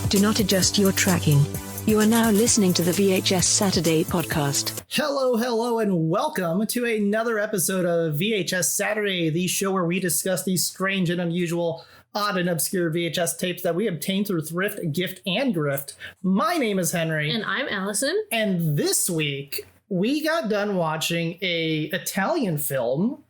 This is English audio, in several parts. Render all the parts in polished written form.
Do not adjust your tracking. You are now listening to the VHS Saturday podcast. Hello, and welcome to another episode of VHS Saturday, the show where we discuss these strange and unusual, odd and obscure VHS tapes that we obtain through thrift, gift, and grift. My name is Henry. And I'm Allison. And this week, we got done watching a Italian film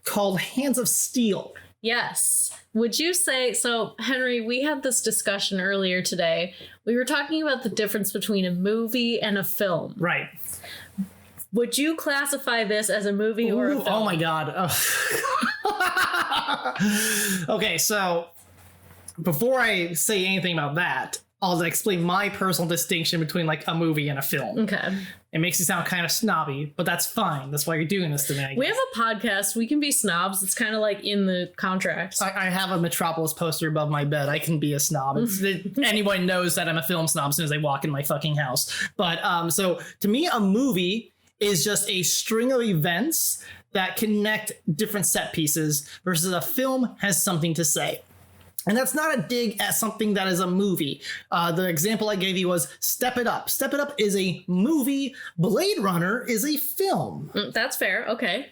called Hands of Steel. Yes. Would you say, so Henry, we had this discussion earlier today. We were talking about the difference between a movie and a film. Right. Would you classify this as a movie or a film? Oh my God. Okay, so before I say anything about that, I'll explain my personal distinction between like a movie and a film. Okay. It makes you sound kind of snobby, but that's fine. That's why you're doing this to me. We have a podcast. We can be snobs. It's kind of like in the contract. I have a Metropolis poster above my bed. I can be a snob. Anyone knows that I'm a film snob as soon as they walk in my fucking house. But so to me, a movie is just a string of events that connect different set pieces versus a film has something to say. And that's not a dig at something that is a movie. The example I gave you was Step It Up. Step It Up is a movie. Blade Runner is a film. That's fair. Okay.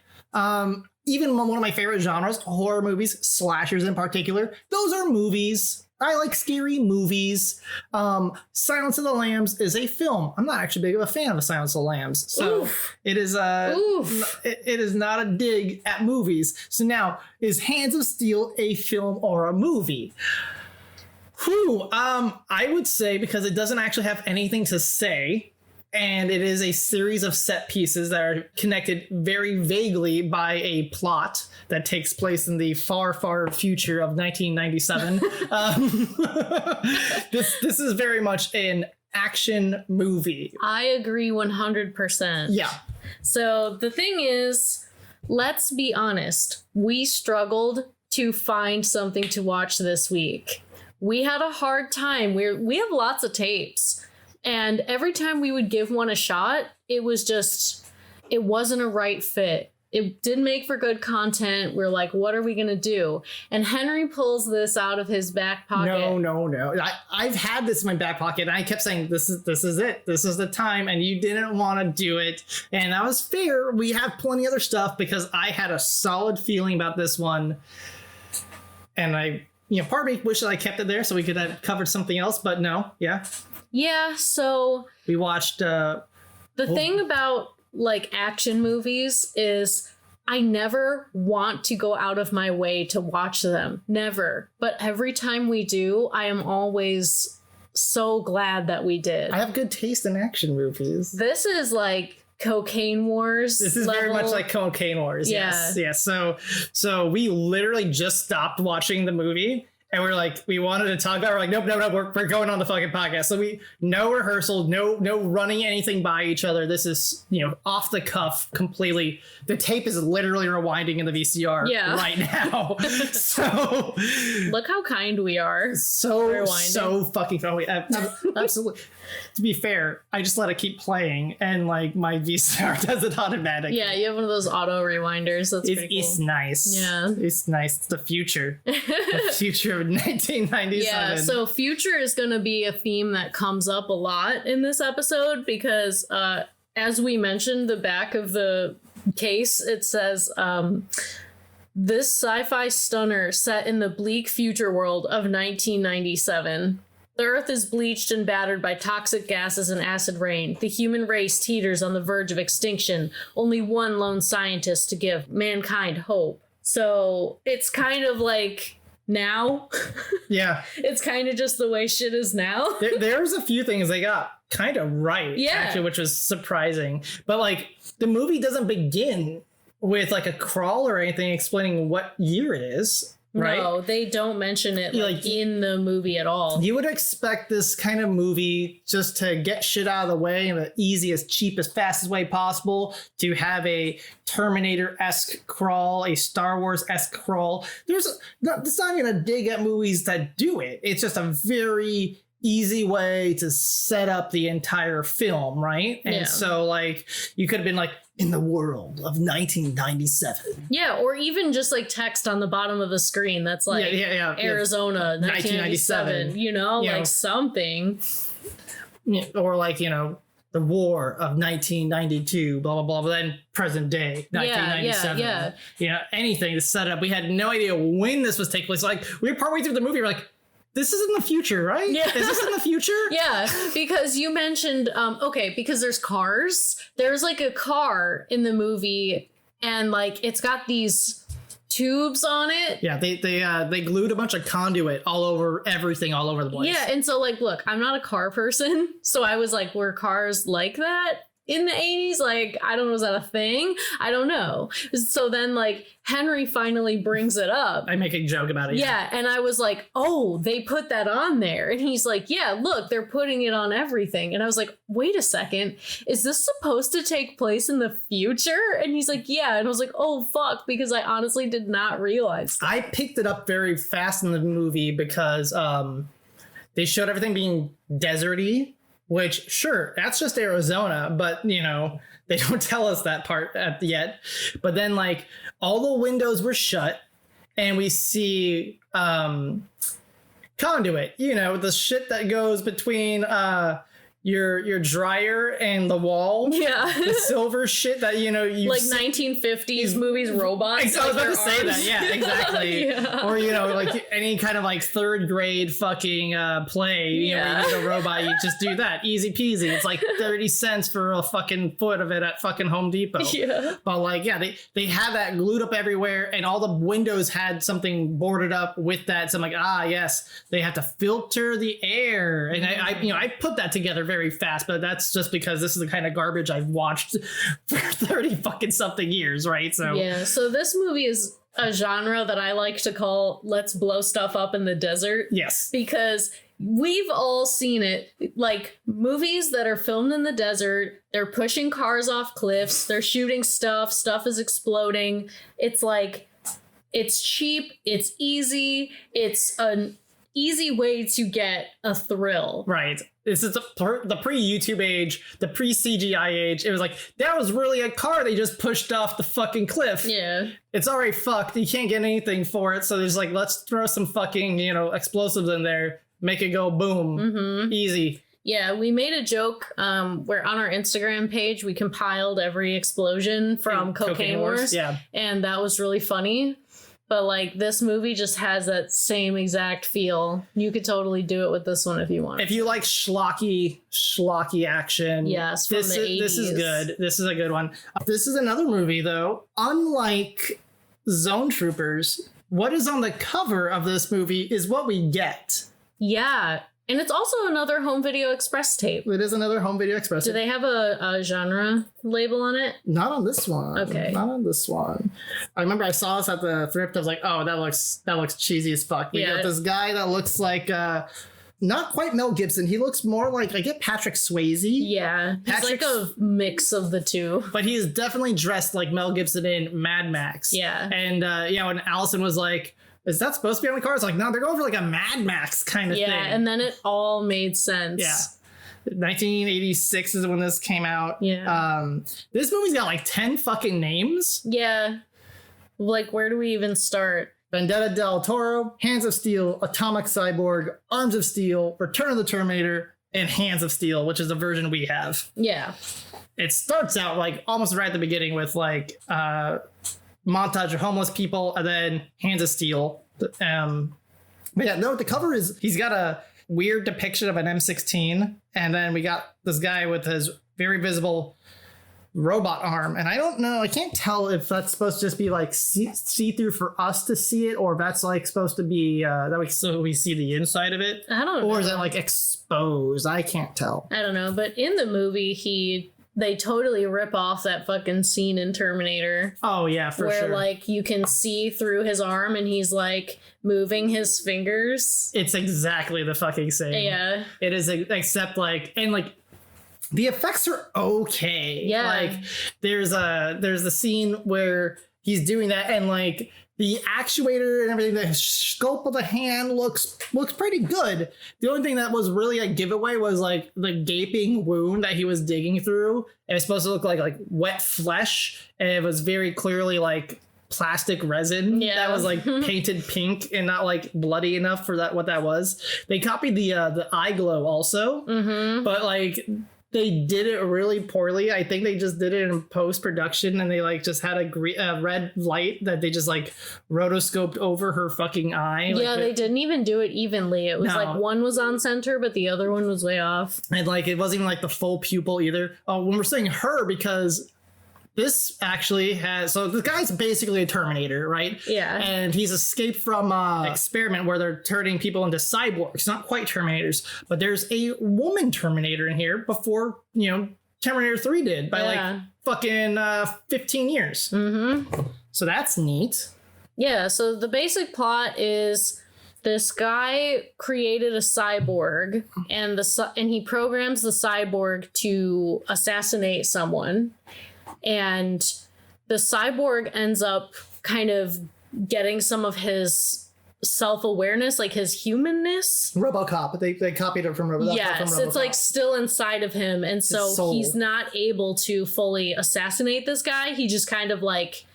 Even one of my favorite genres, horror movies, slashers in particular, those are movies. I like scary movies. Silence of the Lambs is a film. I'm not actually big of a fan of Silence of the Lambs. So it is it is not a dig at movies. So now, is Hands of Steel a film or a movie? I would say, because it doesn't actually have anything to say, and it is a series of set pieces that are connected very vaguely by a plot that takes place in the far, far future of 1997. This is very much an action movie. I agree 100%. Yeah. So the thing is, let's be honest. We struggled to find something to watch this week. We had a hard time. We have lots of tapes. And every time we would give one a shot, it wasn't a right fit. It didn't make for good content. We're like, what are we going to do? And Henry pulls this out of his back pocket. No. I've had this in my back pocket, and I kept saying, this is it. This is the time, and you didn't want to do it. And that was fair. We have plenty of other stuff because I had a solid feeling about this one. And part of me wished that I kept it there so we could have covered something else, but no. Yeah, so we watched the thing about like action movies is I never want to go out of my way to watch them. Never. But every time we do, I am always so glad that we did. I have good taste in action movies. This is like Cocaine Wars. This is level. very much like Cocaine Wars. Yeah. Yes. So we literally just stopped watching the movie. And we're like, we wanted to talk about it. We're like, nope, we're going on the fucking podcast. So no rehearsal, no running anything by each other. This is, off the cuff completely. The tape is literally rewinding in the VCR right now. So look how kind we are. So fucking fun. Absolutely. To be fair, I just let it keep playing, and like my VCR does it automatically. Yeah, you have one of those auto rewinders. That's pretty cool. It's nice. Yeah, it's nice. It's the future. The future of 1997. Yeah, so future is going to be a theme that comes up a lot in this episode because, as we mentioned, the back of the case, it says, this sci-fi stunner set in the bleak future world of 1997. The Earth is bleached and battered by toxic gases and acid rain. The human race teeters on the verge of extinction. Only one lone scientist to give mankind hope. So it's kind of like now. Yeah. It's kind of just the way shit is now. There's a few things they got kind of right, actually, which was surprising. But like the movie doesn't begin with like a crawl or anything explaining what year it is. Right? No, they don't mention it like in the movie at all. You would expect this kind of movie just to get shit out of the way in the easiest, cheapest, fastest way possible, to have a Terminator-esque crawl, a Star Wars-esque crawl. It's not even a dig at movies that do it. It's just a very easy way to set up the entire film, right? And so like you could have been like, in the world of 1997. Yeah, or even just like text on the bottom of the screen that's like Arizona 1997, you know, like something. Yeah, or like, you know, the war of 1992, blah, blah, blah, but then present day, 1997. Yeah. You know, anything to set up. We had no idea when this was taking place. Like, we were partway through the movie, we're like, this is in the future, right? Yeah. Is this in the future? Yeah, because you mentioned, because there's cars. There's like a car in the movie and like it's got these tubes on it. Yeah, they glued a bunch of conduit all over everything, all over the place. Yeah, and so like, look, I'm not a car person. So I was like, were cars like that in the 80s? Like, I don't know, was that a thing? I don't know. So then like Henry finally brings it up. I make a joke about it. Yeah, and I was like, oh, they put that on there. And he's like, yeah, look, they're putting it on everything. And I was like, wait a second, is this supposed to take place in the future? And he's like, yeah. And I was like, oh, fuck, because I honestly did not realize that. I picked it up very fast in the movie because they showed everything being deserty, which, sure, that's just Arizona, but, you know, they don't tell us that part yet. But then, like, all the windows were shut, and we see conduit, you know, the shit that goes between your dryer and the wall. Yeah. The silver shit that, you know, you like 1950s movies robots. I was about to say arms. that. Yeah, exactly. Yeah. Or, you know, like any kind of like third grade fucking play, you know, where you need a robot, you just do that. Easy peasy. It's like 30 cents for a fucking foot of it at fucking Home Depot. Yeah. But like, yeah, they had that glued up everywhere, and all the windows had something boarded up with that. So I'm like, yes, they have to filter the air. And I put that together very fast, but that's just because this is the kind of garbage I've watched for 30 fucking something years, right? So yeah, so this movie is a genre that I like to call let's blow stuff up in the desert. Yes. Because we've all seen it, like movies that are filmed in the desert, they're pushing cars off cliffs, they're shooting stuff is exploding. It's like, it's cheap, it's easy, it's an easy way to get a thrill. Right. This is the pre-YouTube age, the pre-CGI age. It was like, that was really a car they just pushed off the fucking cliff. Yeah. It's already fucked. You can't get anything for it. So there's like, let's throw some fucking, you know, explosives in there. Make it go boom. Mm-hmm. Easy. Yeah, we made a joke where on our Instagram page, we compiled every explosion from Cocaine Wars. Yeah. And that was really funny. But like this movie just has that same exact feel. You could totally do it with this one if you want. If you like schlocky action, yes, from the 80s. This is good. This is a good one. This is another movie though. Unlike Zone Troopers, what is on the cover of this movie is what we get. Yeah. And it's also another Home Video Express tape. It is another Home Video Express tape. Do they have a genre label on it? Not on this one. Okay. Not on this one. I remember I saw this at the thrift. I was like, oh, that looks cheesy as fuck. We got this guy that looks like not quite Mel Gibson. He looks more like, I get Patrick Swayze. Yeah. He's like a mix of the two. But he is definitely dressed like Mel Gibson in Mad Max. Yeah. And when Allison was like, is that supposed to be on the car? It's like, no, they're going for like a Mad Max kind of thing. Yeah, and then it all made sense. Yeah. 1986 is when this came out. Yeah. This movie's got like 10 fucking names. Yeah. Like, where do we even start? Vendetta del Toro, Hands of Steel, Atomic Cyborg, Arms of Steel, Return of the Terminator, and Hands of Steel, which is the version we have. Yeah. It starts out like almost right at the beginning with like montage of homeless people, and then Hands of Steel. But yeah, no, the cover is, he's got a weird depiction of an M16, and then we got this guy with his very visible robot arm, and I don't know, I can't tell if that's supposed to just be like see-through for us to see it, or if that's like supposed to be that we see the inside of it. I don't know. Or is it like exposed? I can't tell. I don't know, but in the movie they totally rip off that fucking scene in Terminator. Oh yeah, for where, sure. Where like you can see through his arm and he's like moving his fingers. It's exactly the fucking same. Yeah. It is, except like, and like the effects are okay. Yeah. Like there's the scene where he's doing that, and like the actuator and everything, the scope of the hand looks pretty good. The only thing that was really a giveaway was like the gaping wound that he was digging through. It was supposed to look like wet flesh, and it was very clearly like plastic resin that was like painted pink and not like bloody enough for that what that was. They copied the eye glow also, but like they did it really poorly. I think they just did it in post-production, and they like just had a red light that they just like rotoscoped over her fucking eye. Yeah, like, they didn't even do it evenly. It was like one was on center, but the other one was way off. And like it wasn't even like the full pupil either. Oh, when we're saying her, because this actually has, so the guy's basically a Terminator, right? Yeah. And he's escaped from an experiment where they're turning people into cyborgs, not quite Terminators, but there's a woman Terminator in here before, Terminator 3 did by like fucking 15 years. So that's neat. Yeah, so the basic plot is this guy created a cyborg, and he programs the cyborg to assassinate someone. And the cyborg ends up kind of getting some of his self-awareness, like his humanness. RoboCop. They copied it from RoboCop. Yes, it's like still inside of him. And so he's not able to fully assassinate this guy. He just kind of like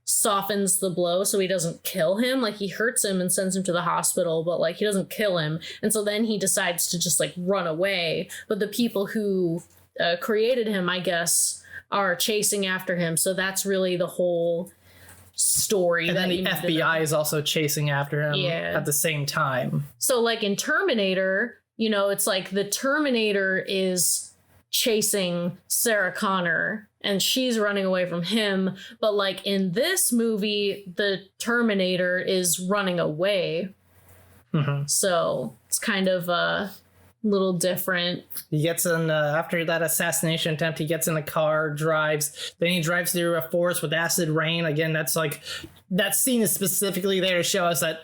softens the blow so he doesn't kill him. Like he hurts him and sends him to the hospital, but like he doesn't kill him. And so then he decides to just like run away. But the people who created him, I guess, are chasing after him. So that's really the whole story. And then the FBI is also chasing after him at the same time. So like in Terminator, it's like the Terminator is chasing Sarah Connor and she's running away from him. But like in this movie, the Terminator is running away. So it's kind of little different. He gets in after that assassination attempt, he gets in the car, drives, then he drives through a forest with acid rain. Again, that's like that scene is specifically there to show us that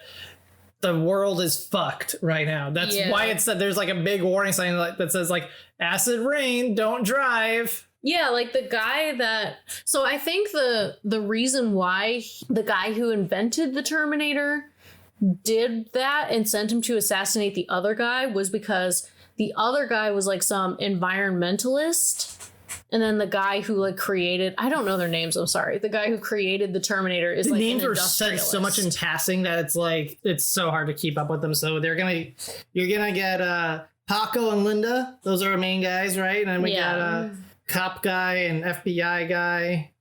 the world is fucked right now. That's why it said there's like a big warning sign that says like acid rain, don't drive. Yeah, like the guy so I think the reason why the guy who invented the Terminator did that and sent him to assassinate the other guy was because the other guy was like some environmentalist, and then the guy who like created, I don't know their names, I'm sorry, the guy who created the Terminator is like names are said so much in passing that it's like it's so hard to keep up with them. So you're gonna get Paco and Linda, those are our main guys, right? And then we got cop guy and FBI guy,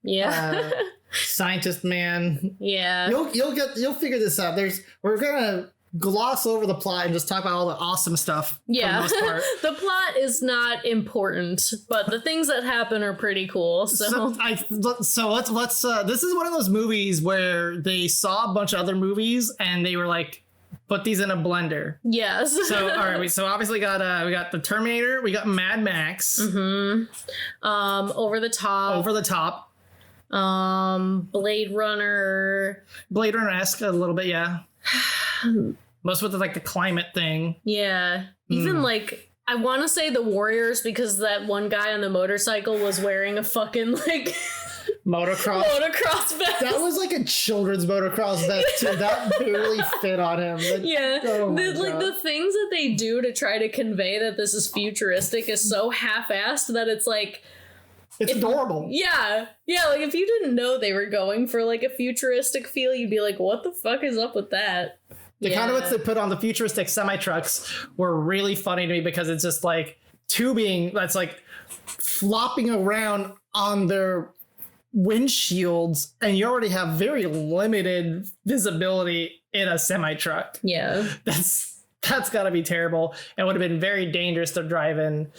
scientist man. You'll figure this out. We're gonna gloss over the plot and just talk about all the awesome stuff. For the most part. The plot is not important, but the things that happen are pretty cool. So let's this is one of those movies where they saw a bunch of other movies and they were like, put these in a blender. Yes. So all right, so obviously we got the Terminator, we got Mad Max. Over the top. Blade Runner-esque a little bit, yeah. Most with like the climate thing. Yeah. Even like I want to say the Warriors, because that one guy on the motorcycle was wearing a fucking like motocross vest. That was like a children's motocross vest too. That barely fit on him. The things that they do to try to convey that this is futuristic is so half-assed that it's like it's adorable. Yeah. Like if you didn't know they were going for like a futuristic feel, you'd be like, what the fuck is up with that? The conduits they put on the futuristic semi-trucks were really funny to me because it's just like tubing that's like flopping around on their windshields, and you already have very limited visibility in a semi-truck. Yeah. That's gotta be terrible. It would have been very dangerous to drive in.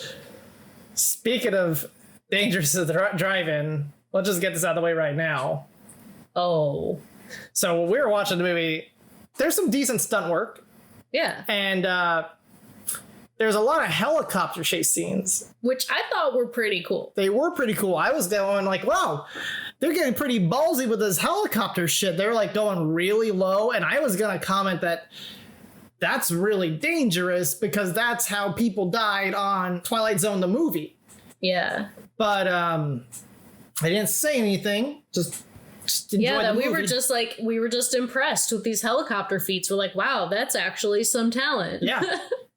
Speaking of dangerous to drive in, let's just get this out of the way right now. Oh. So when we were watching the movie, there's some decent stunt work. Yeah. And there's a lot of helicopter chase scenes, which I thought were pretty cool. They were pretty cool. I was going like, wow, they're getting pretty ballsy with this helicopter shit. They're like going really low. And I was going to comment that that's really dangerous because that's how people died on Twilight Zone, the movie. Yeah. But I didn't say anything. Just just enjoy Yeah, that the we movie. we were just impressed with these helicopter feats. We're like, wow, that's actually some talent. Yeah.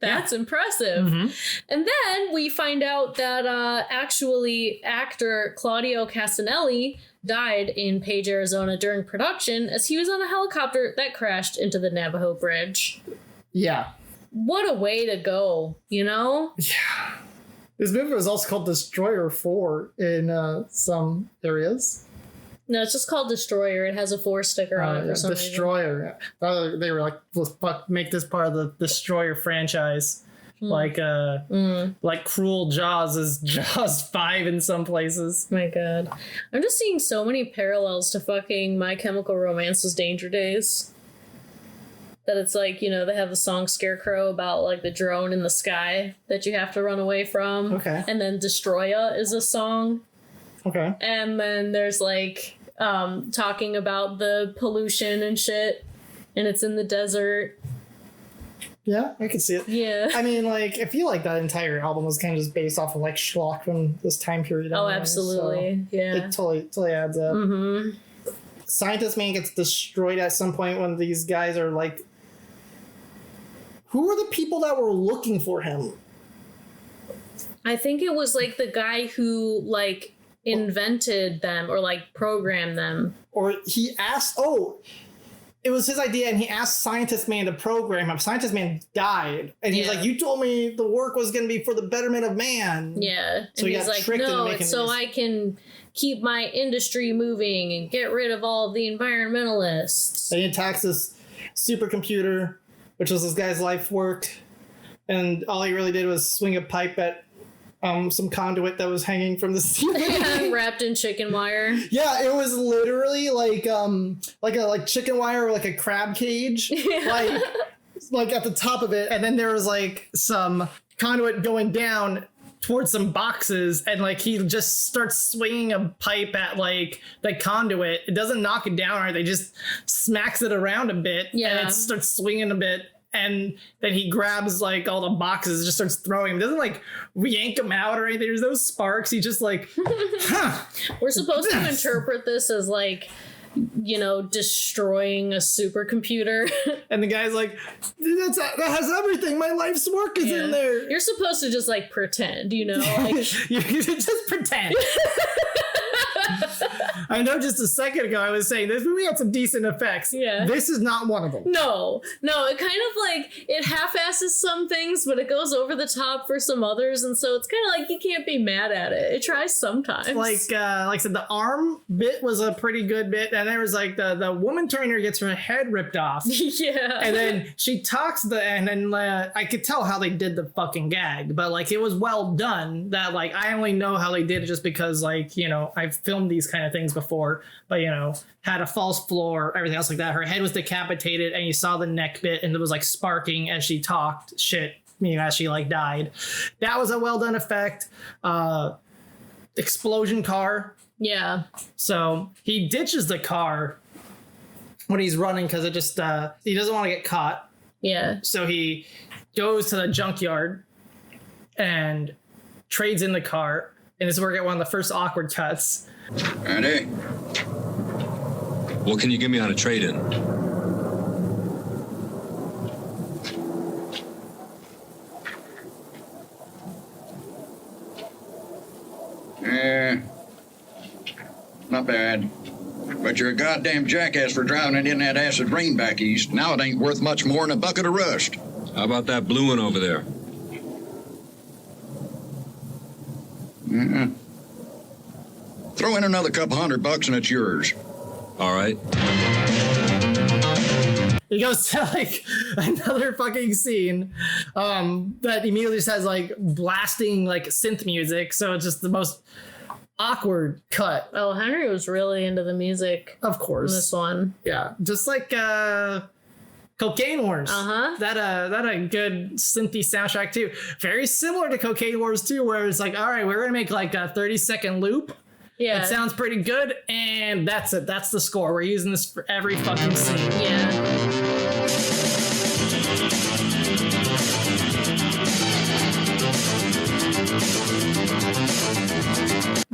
That's impressive. Mm-hmm. And then we find out that actually actor Claudio Cassinelli died in Page, Arizona during production as he was on a helicopter that crashed into the Navajo Bridge. Yeah. What a way to go, you know? Yeah. This movie was also called Destroyer 4 in some areas. No, it's just called Destroyer. It has a 4 sticker on it for some Destroyer. They were like, let's make this part of the Destroyer franchise. Like Cruel Jaws is Jaws 5 in some places. My God. I'm just seeing so many parallels to fucking My Chemical Romance's Danger Days. That it's like, you know, they have the song Scarecrow about like the drone in the sky that you have to run away from. Okay. And then Destroya is a song. Okay. And then there's like talking about the pollution and shit. And it's in the desert. Yeah, I can see it. Yeah. I mean, like, I feel like that entire album was kind of just based off of like schlock from this time period. Oh, anyway, absolutely. So Yeah. it totally adds up. Mm-hmm. Scientist Man gets destroyed at some point when these guys are like, who were the people that were looking for him? I think it was like the guy who like invented them or like programmed them. Or he asked, it was his idea, and he asked Scientist Man to program him. Scientist Man died, and he's like, "You told me the work was going to be for the betterment of man." Yeah, so and he he's got like, tricked into "No, making it's so these. I can keep my industry moving and get rid of all of the environmentalists." And he attacks this supercomputer, which was this guy's life work, and all he really did was swing a pipe at some conduit that was hanging from the ceiling. Wrapped in chicken wire. Yeah, it was literally like chicken wire or like a crab cage, like at the top of it, and then there was like some conduit going down towards some boxes, and like he just starts swinging a pipe at like the conduit. It doesn't knock it down, or they just smacks it around a bit, and it starts swinging a bit. And then he grabs like all the boxes and just starts throwing them. Doesn't like yank them out or anything. There's no sparks. He just like, We're supposed to interpret this as like, you know, destroying a supercomputer. And the guy's like, that has everything. My life's work is in there. You're supposed to just like pretend, you know, like you just pretend. I know just a second ago I was saying this movie had some decent effects. Yeah. This is not one of them. No, it kind of like, it half-asses some things, but it goes over the top for some others, and so it's kind of like you can't be mad at it. It tries sometimes. Like I said, the arm bit was a pretty good bit, and there was like the woman trainer gets her head ripped off. Yeah. And then she talks and then I could tell how they did the fucking gag, but like it was well done. That like I only know how they did it just because like, you know, I've filmed these kind of things before, but you know, had a false floor, everything else like that. Her head was decapitated, and you saw the neck bit, and it was like sparking as she talked shit, you know, as she like died. That was a well done effect. Explosion car. Yeah. So he ditches the car when he's running because it just he doesn't want to get caught. Yeah. So he goes to the junkyard and trades in the car, and this is where we get one of the first awkward cuts. Ready? What can you give me on a trade-in? Not bad. But you're a goddamn jackass for driving it in that acid rain back east. Now it ain't worth much more than a bucket of rust. How about that blue one over there? Throw in another couple $100 and it's yours. All right. He goes to like another fucking scene that immediately just has like blasting like synth music. So it's just the most awkward cut. Oh, Henry was really into the music. Of course. In this one. Yeah. Just like Cocaine Wars. Uh-huh. That a good synthy soundtrack too. Very similar to Cocaine Wars too, where it's like, all right, we're gonna make like a 30-second loop. Yeah. It sounds pretty good, and that's it. That's the score. We're using this for every fucking scene. Yeah.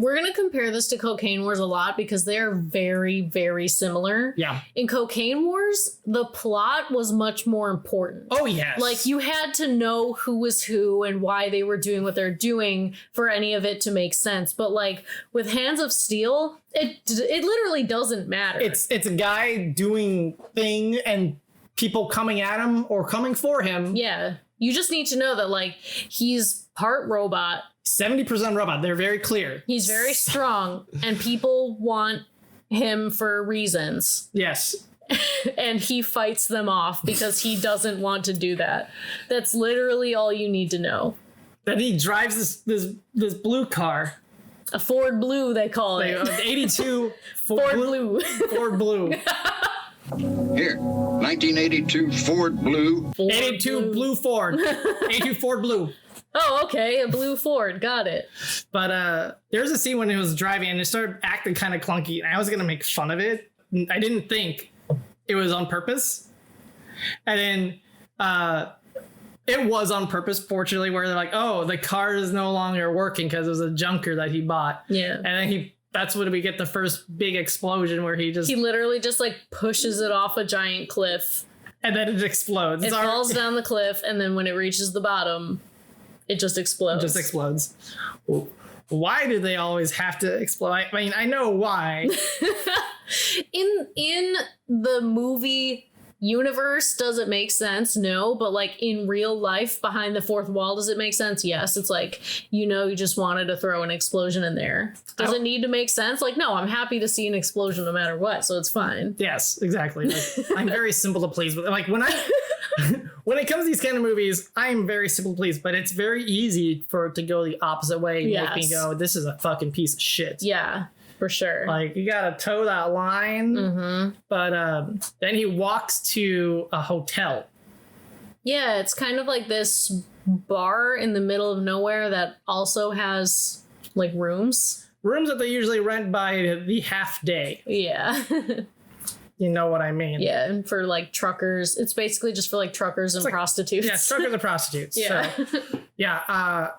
We're going to compare this to Cocaine Wars a lot because they're very, very similar. Yeah. In Cocaine Wars, the plot was much more important. Oh, yes. Like, you had to know who was who and why they were doing what they're doing for any of it to make sense. But, like, with Hands of Steel, it literally doesn't matter. It's a guy doing thing and people coming at him or coming for him. Yeah. You just need to know that, like, he's part robot. 70% robot. They're very clear. He's very strong, and people want him for reasons. Yes. And he fights them off because he doesn't want to do that. That's literally all you need to know. Then he drives this blue car. A Ford Blue, they call it. 82 Ford Blue. Ford Blue. Here, 1982 Ford Blue. 82 Blue Ford. 82 Ford Blue. Oh, okay, a blue Ford. Got it. But there's a scene when he was driving and it started acting kind of clunky, and I was gonna make fun of it. I didn't think it was on purpose, and then it was on purpose, fortunately, where they're like, oh, the car is no longer working because it was a junker that he bought. Yeah. And then that's when we get the first big explosion where he literally just like pushes it off a giant cliff. And then it explodes. It falls down the cliff, and then when it reaches the bottom, it just explodes. It just explodes. Why do they always have to explode? I mean, I know why. In the movie universe, does it make sense? No. But like in real life, behind the fourth wall, does it make sense? Yes. It's like, you just wanted to throw an explosion in there. Does it need to make sense? Like, no, I'm happy to see an explosion no matter what, so it's fine. Yes, exactly. Like, I'm very simple to please with. Like when it comes to these kind of movies, I am very simple to please, but it's very easy for it to go the opposite way and make me go, this is a fucking piece of shit. Yeah. For sure. Like, you gotta toe that line. Mm-hmm. But then he walks to a hotel. Yeah, it's kind of like this bar in the middle of nowhere that also has, like, rooms. Rooms that they usually rent by the half day. Yeah. You know what I mean? Yeah, and for, like, truckers. It's basically just for, like, truckers and prostitutes. Yeah, truckers and prostitutes. Yeah. So, yeah,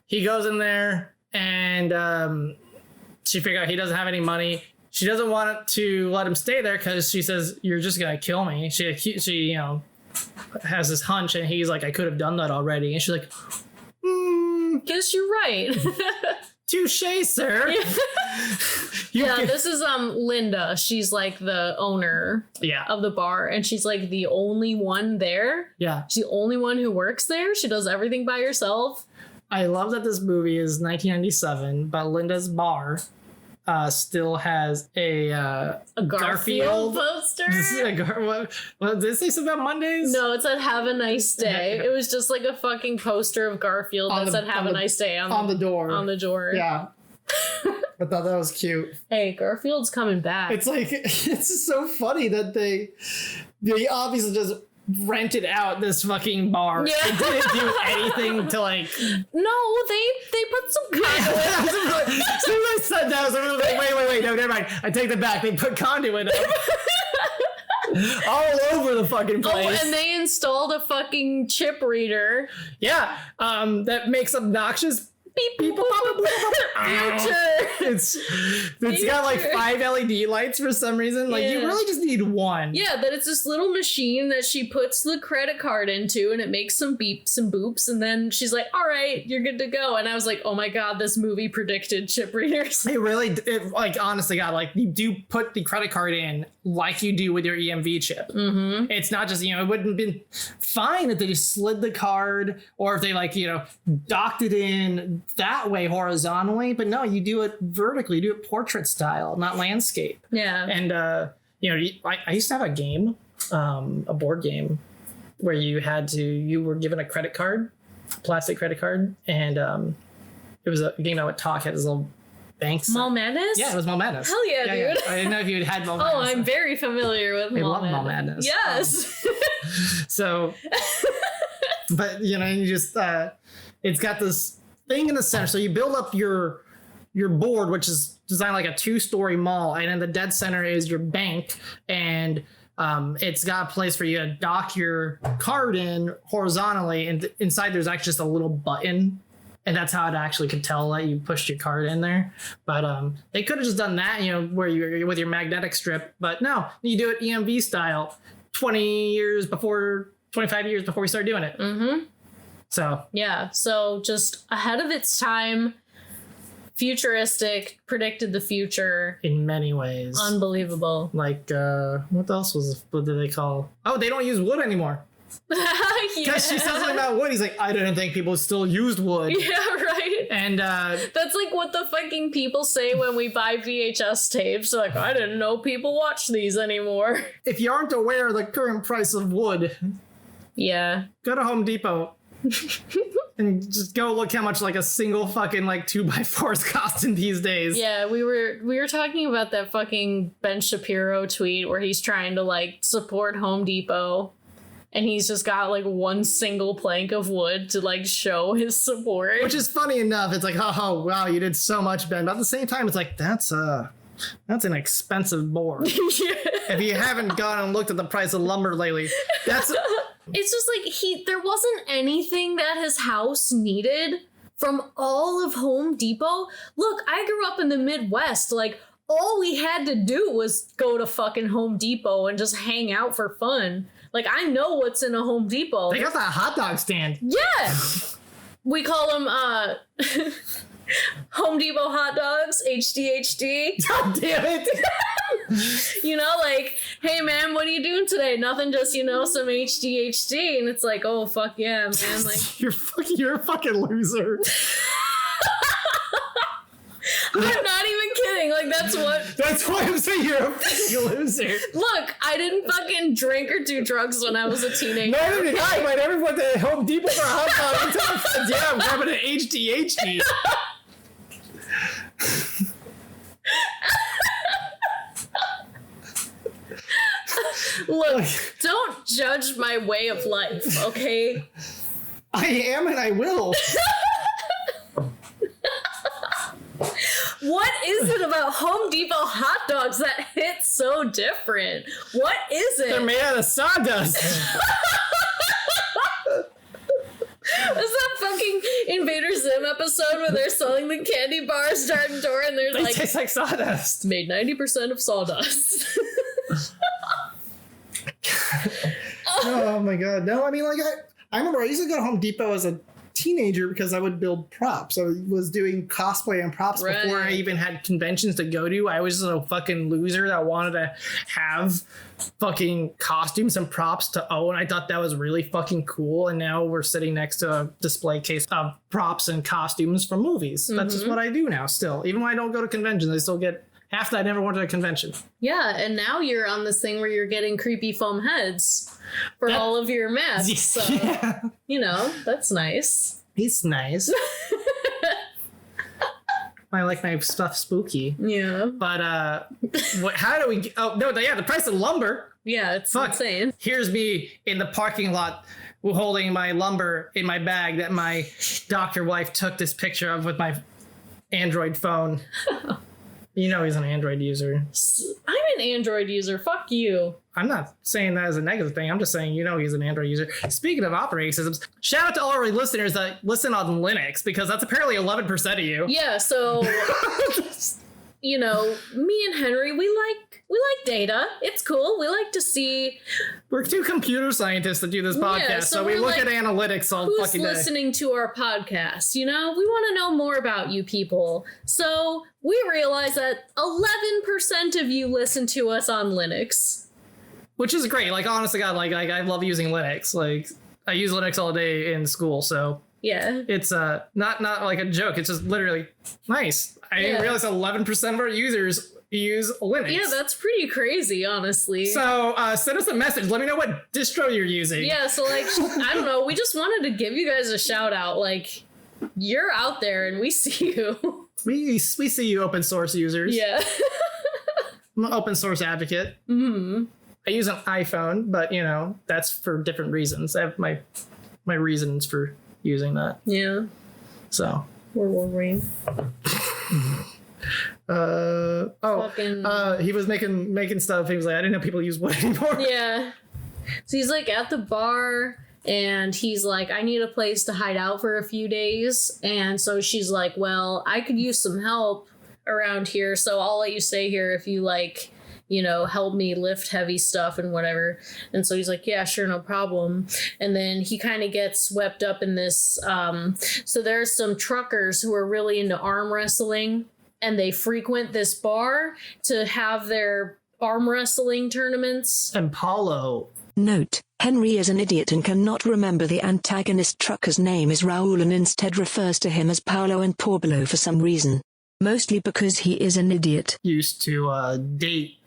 he goes in there and... she figured out he doesn't have any money. She doesn't want to let him stay there because she says, you're just going to kill me. She has this hunch, and he's like, I could have done that already. And she's like, guess you're right. Touche, sir. Yeah, this is Linda. She's like the owner of the bar, and she's like the only one there. Yeah. She's the only one who works there. She does everything by herself. I love that this movie is 1997, but Linda's bar still has a Garfield poster. What did it say something about Mondays? No, it said "Have a nice day." It was just like a fucking poster of Garfield that said "Have a nice day" on the door. On the door. Yeah. I thought that was cute. Hey, Garfield's coming back. It's like, it's just so funny that they obviously just rented out this fucking bar. Yeah. They didn't do anything to like. No, they put some conduit. As soon as I said that, I was like, wait, no, never mind. I take that back. They put conduit up. All over the fucking place. Oh, and they installed a fucking chip reader. Yeah, that makes obnoxious beep, beep, beep, It's got like 5 LED lights for some reason. Like, you really just need one. Yeah, that it's this little machine that she puts the credit card into, and it makes some beeps and boops, and then she's like, all right, you're good to go. And I was like, oh my god, this movie predicted chip readers. Like, honestly, God, like, you do put the credit card in like you do with your EMV chip. Mm-hmm. It's not just, it wouldn't have been fine if they just slid the card, or if they docked it in that way horizontally, but no, you do it vertically. You do it portrait style, not landscape. Yeah. And I used to have a game, a board game, where you were given a credit card, plastic credit card, and it was a game that would talk, had this little banks. Mall Madness? Yeah, it was Mall Madness. Hell yeah, dude. Yeah. I didn't know if you had Mall Madness. Oh, I'm very familiar with Mall Madness. Mall Madness. Yes. So, but you just it's got this thing in the center. So you build up your board, which is designed like a 2-story mall, and in the dead center is your bank, and it's got a place for you to dock your card in horizontally, and inside there's actually just a little button And that's how it actually could tell that you pushed your card in there. But they could have just done that, where you're with your magnetic strip. But no, you do it EMV style 25 years before we start doing it. Mm-hmm. So. Yeah, so just ahead of its time, futuristic, predicted the future. In many ways. Unbelievable. Like, what did they call? Oh, they don't use wood anymore. Because she says something about wood. He's like, I didn't think people still used wood. Yeah, right. And that's like what the fucking people say when we buy VHS tapes. They're like, I didn't know people watch these anymore. If you aren't aware of the current price of wood, yeah, go to Home Depot and just go look how much like a single fucking like 2x4 is costing these days. Yeah, we were talking about that fucking Ben Shapiro tweet where he's trying to like support Home Depot. And he's just got like one single plank of wood to like show his support. Which is funny enough. It's like, oh wow, you did so much, Ben. But at the same time, it's like, that's an expensive board. Yeah. If you haven't gone and looked at the price of lumber lately, that's... It's just like there wasn't anything that his house needed from all of Home Depot. Look, I grew up in the Midwest. Like, all we had to do was go to fucking Home Depot and just hang out for fun. Like, I know what's in a Home Depot. They got that hot dog stand. Yeah. We call them Home Depot hot dogs, HDHD. God damn it. Like, hey man, what are you doing today? Nothing, just, some HDHD. And it's like, oh, fuck yeah, man. Like, you're a fucking loser. I'm not even kidding. Like, that's why I'm saying you're a fucking loser. Look, I didn't fucking drink or do drugs when I was a teenager. Neither did I. I never went to Home Depot for a hot dog and tell my friends, yeah, I'm grabbing an HDHD. Look, don't judge my way of life, okay? I am and I will. What is it about Home Depot hot dogs that hit so different? What is it? They're made out of sawdust. Is that fucking Invader Zim episode where they're selling the candy bars door to door and they taste like sawdust. Made 90% of sawdust. Oh my god. No, I mean, like, I remember I used to go to Home Depot as a teenager because I would build props. I was doing cosplay and props before I even had conventions to go to. I was just a fucking loser that wanted to have fucking costumes and props to own. I thought that was really fucking cool. And now we're sitting next to a display case of props and costumes from movies. Mm-hmm. That's just what I do now still. Even when I don't go to conventions, I still get half that I never went to a convention. Yeah, and now you're on this thing where you're getting creepy foam heads for all of your masks. So, yeah. That's nice. He's nice. I like my stuff spooky. Yeah. But, how do we... Oh, no, yeah, the price of lumber. Yeah, it's insane. Here's me in the parking lot holding my lumber in my bag that my doctor wife took this picture of with my Android phone. He's an Android user. I'm an Android user. Fuck you. I'm not saying that as a negative thing. I'm just saying, he's an Android user. Speaking of operating systems, shout out to all our listeners that listen on Linux, because that's apparently 11% of you. Yeah, so, me and Henry, we like data. It's cool. We like to see... We're two computer scientists that do this podcast, so we look at analytics all fucking day. Who's listening to our podcast? We want to know more about you people. So we realize that 11% of you listen to us on Linux. Which is great. Like, honest to God, like I love using Linux. Like, I use Linux all day in school, so... Yeah. It's not like a joke. It's just literally nice. I didn't realize 11% of our users use Linux. Yeah, that's pretty crazy, honestly. So send us a message. Let me know what distro you're using. Yeah, so like, I don't know. We just wanted to give you guys a shout out. Like, you're out there and we see you. We see you, open source users. Yeah. I'm an open source advocate. Mm-hmm. I use an iPhone, but that's for different reasons. I have my reasons for using that. Yeah. So. We're Wolverine. He was making stuff. He was like, I didn't know people use wood anymore. Yeah. So he's like at the bar And he's like, I need a place to hide out for a few days. And so she's like, well, I could use some help around here. So I'll let you stay here if you like, you know, help me lift heavy stuff and whatever. And so he's like, yeah, sure, no problem. And then he kind of gets swept up in this. So there's some truckers who are really into arm wrestling, and they frequent this bar to have their arm wrestling tournaments. And Paulo. Note, Henry is an idiot and cannot remember the antagonist trucker's name is Raul and instead refers to him as Paolo and Pablo for some reason. Mostly because he is an idiot. Used to date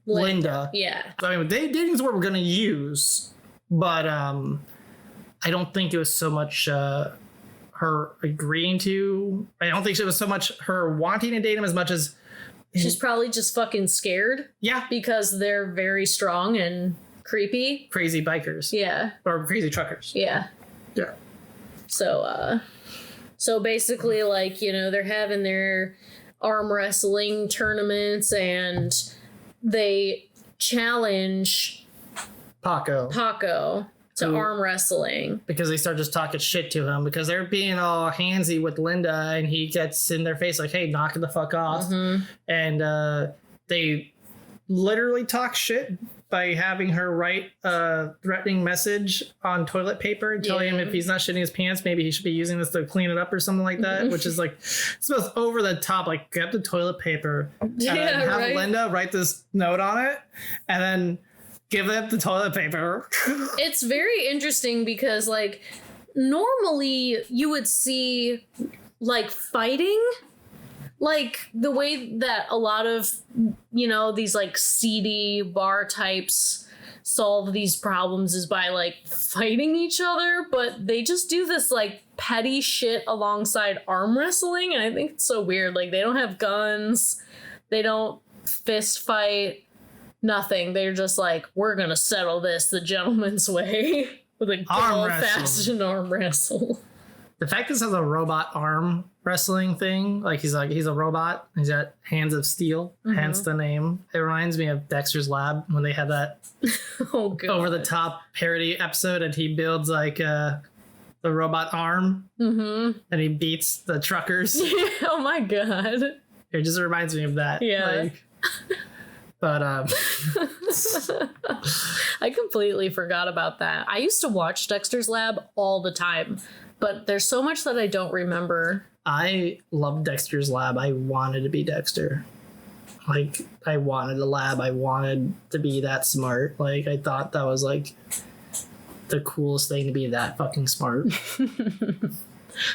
Linda. Yeah. I mean, dating's what we're gonna use, but I don't think it was so much her agreeing to. I don't think it was so much her wanting to date him as much as she's probably just fucking scared. Yeah, because they're very strong and creepy. Crazy bikers. Yeah. Or crazy truckers. Yeah. Yeah. So basically, like, you know, they're having their arm wrestling tournaments, and they challenge Paco to arm wrestling. Because they start just talking shit to him because they're being all handsy with Linda, and he gets in their face like, hey, knock it the fuck off. Mm-hmm. And they literally talk shit by having her write a threatening message on toilet paper and telling him if he's not shitting his pants, maybe he should be using this to clean it up or something like that, which is like, it's both over the top, like grab the toilet paper and then have Linda write this note on it and then give them the toilet paper. It's very interesting because, like, normally you would see, like, fighting. Like, the way that a lot of, you know, these, like, seedy bar types solve these problems is by, like, fighting each other. But they just do this, like, petty shit alongside arm wrestling. And I think it's so weird. Like, they don't have guns. They don't fist fight. Nothing. They're just like, we're going to settle this the gentleman's way. With a good old-fashioned arm wrestle. The fact this has a robot arm wrestling thing, like he's a robot, he's got hands of steel, hence the name. It reminds me of Dexter's Lab when they had that over the top parody episode, and he builds like the robot arm, and he beats the truckers. Oh my god! It just reminds me of that. Yeah. But I completely forgot about that. I used to watch Dexter's Lab all the time, but there's so much that I don't remember. I loved Dexter's Lab. I wanted to be Dexter. Like, I wanted a lab. I wanted to be that smart. Like, I thought that was, like, the coolest thing to be that fucking smart.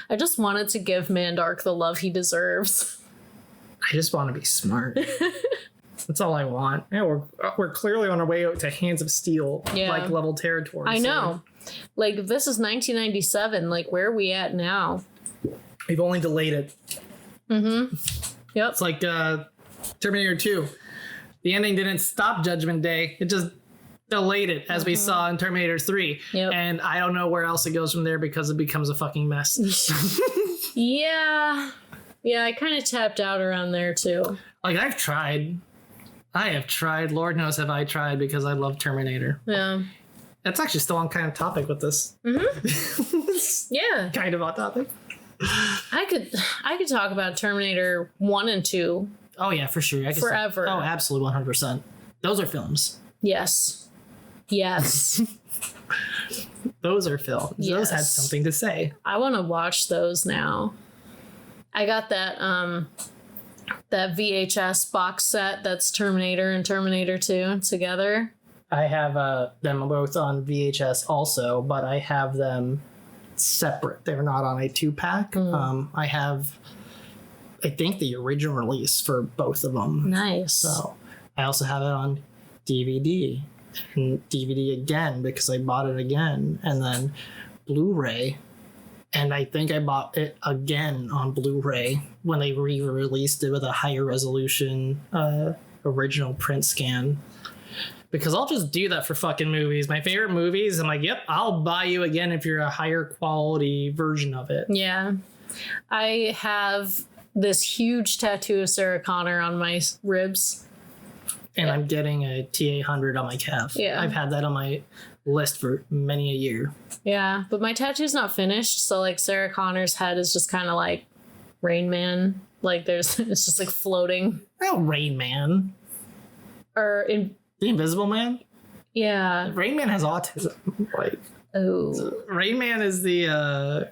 I just wanted to give Mandark the love he deserves. I just want to be smart. That's all I want. Yeah, we're clearly on our way to Hands of Steel, like, level territory. I know. Like, this is 1997. Like, where are we at now? We've only delayed it. Mm-hmm. Yep. It's like Terminator 2. The ending didn't stop Judgment Day. It just delayed it, as we saw in Terminator 3. Yep. And I don't know where else it goes from there because it becomes a fucking mess. Yeah. Yeah, I kind of tapped out around there, too. Like, I have tried. Lord knows have I tried because I love Terminator. Yeah. That's actually still on kind of topic with this. Mm-hmm. Yeah. Kind of on topic. I could talk about Terminator 1 and 2. Oh, yeah, for sure. Forever. Oh, absolutely, 100%. Those are films. Yes. Yes. Those are films. Yes. Those had something to say. I want to watch those now. I got that VHS box set that's Terminator and Terminator 2 together. I have them both on VHS also, but I have them separate. They're not on a 2-pack. I have, I think, the original release for both of them. Nice. So I also have it on DVD and DVD again because I bought it again, and then Blu-ray. And I think I bought it again on Blu-ray when they re-released it with a higher resolution original print scan. Because I'll just do that for fucking movies. My favorite movies, I'm like, yep, I'll buy you again if you're a higher quality version of it. Yeah. I have this huge tattoo of Sarah Connor on my ribs. and I'm getting a T800 on my calf. Yeah. I've had that on my list for many a year. Yeah, but my tattoo's not finished, so like Sarah Connor's head is just kind of like Rain Man. Like it's just like floating. Oh, Rain Man. Or in The Invisible Man? Yeah. Rain Man has autism. Like, Rain Man is the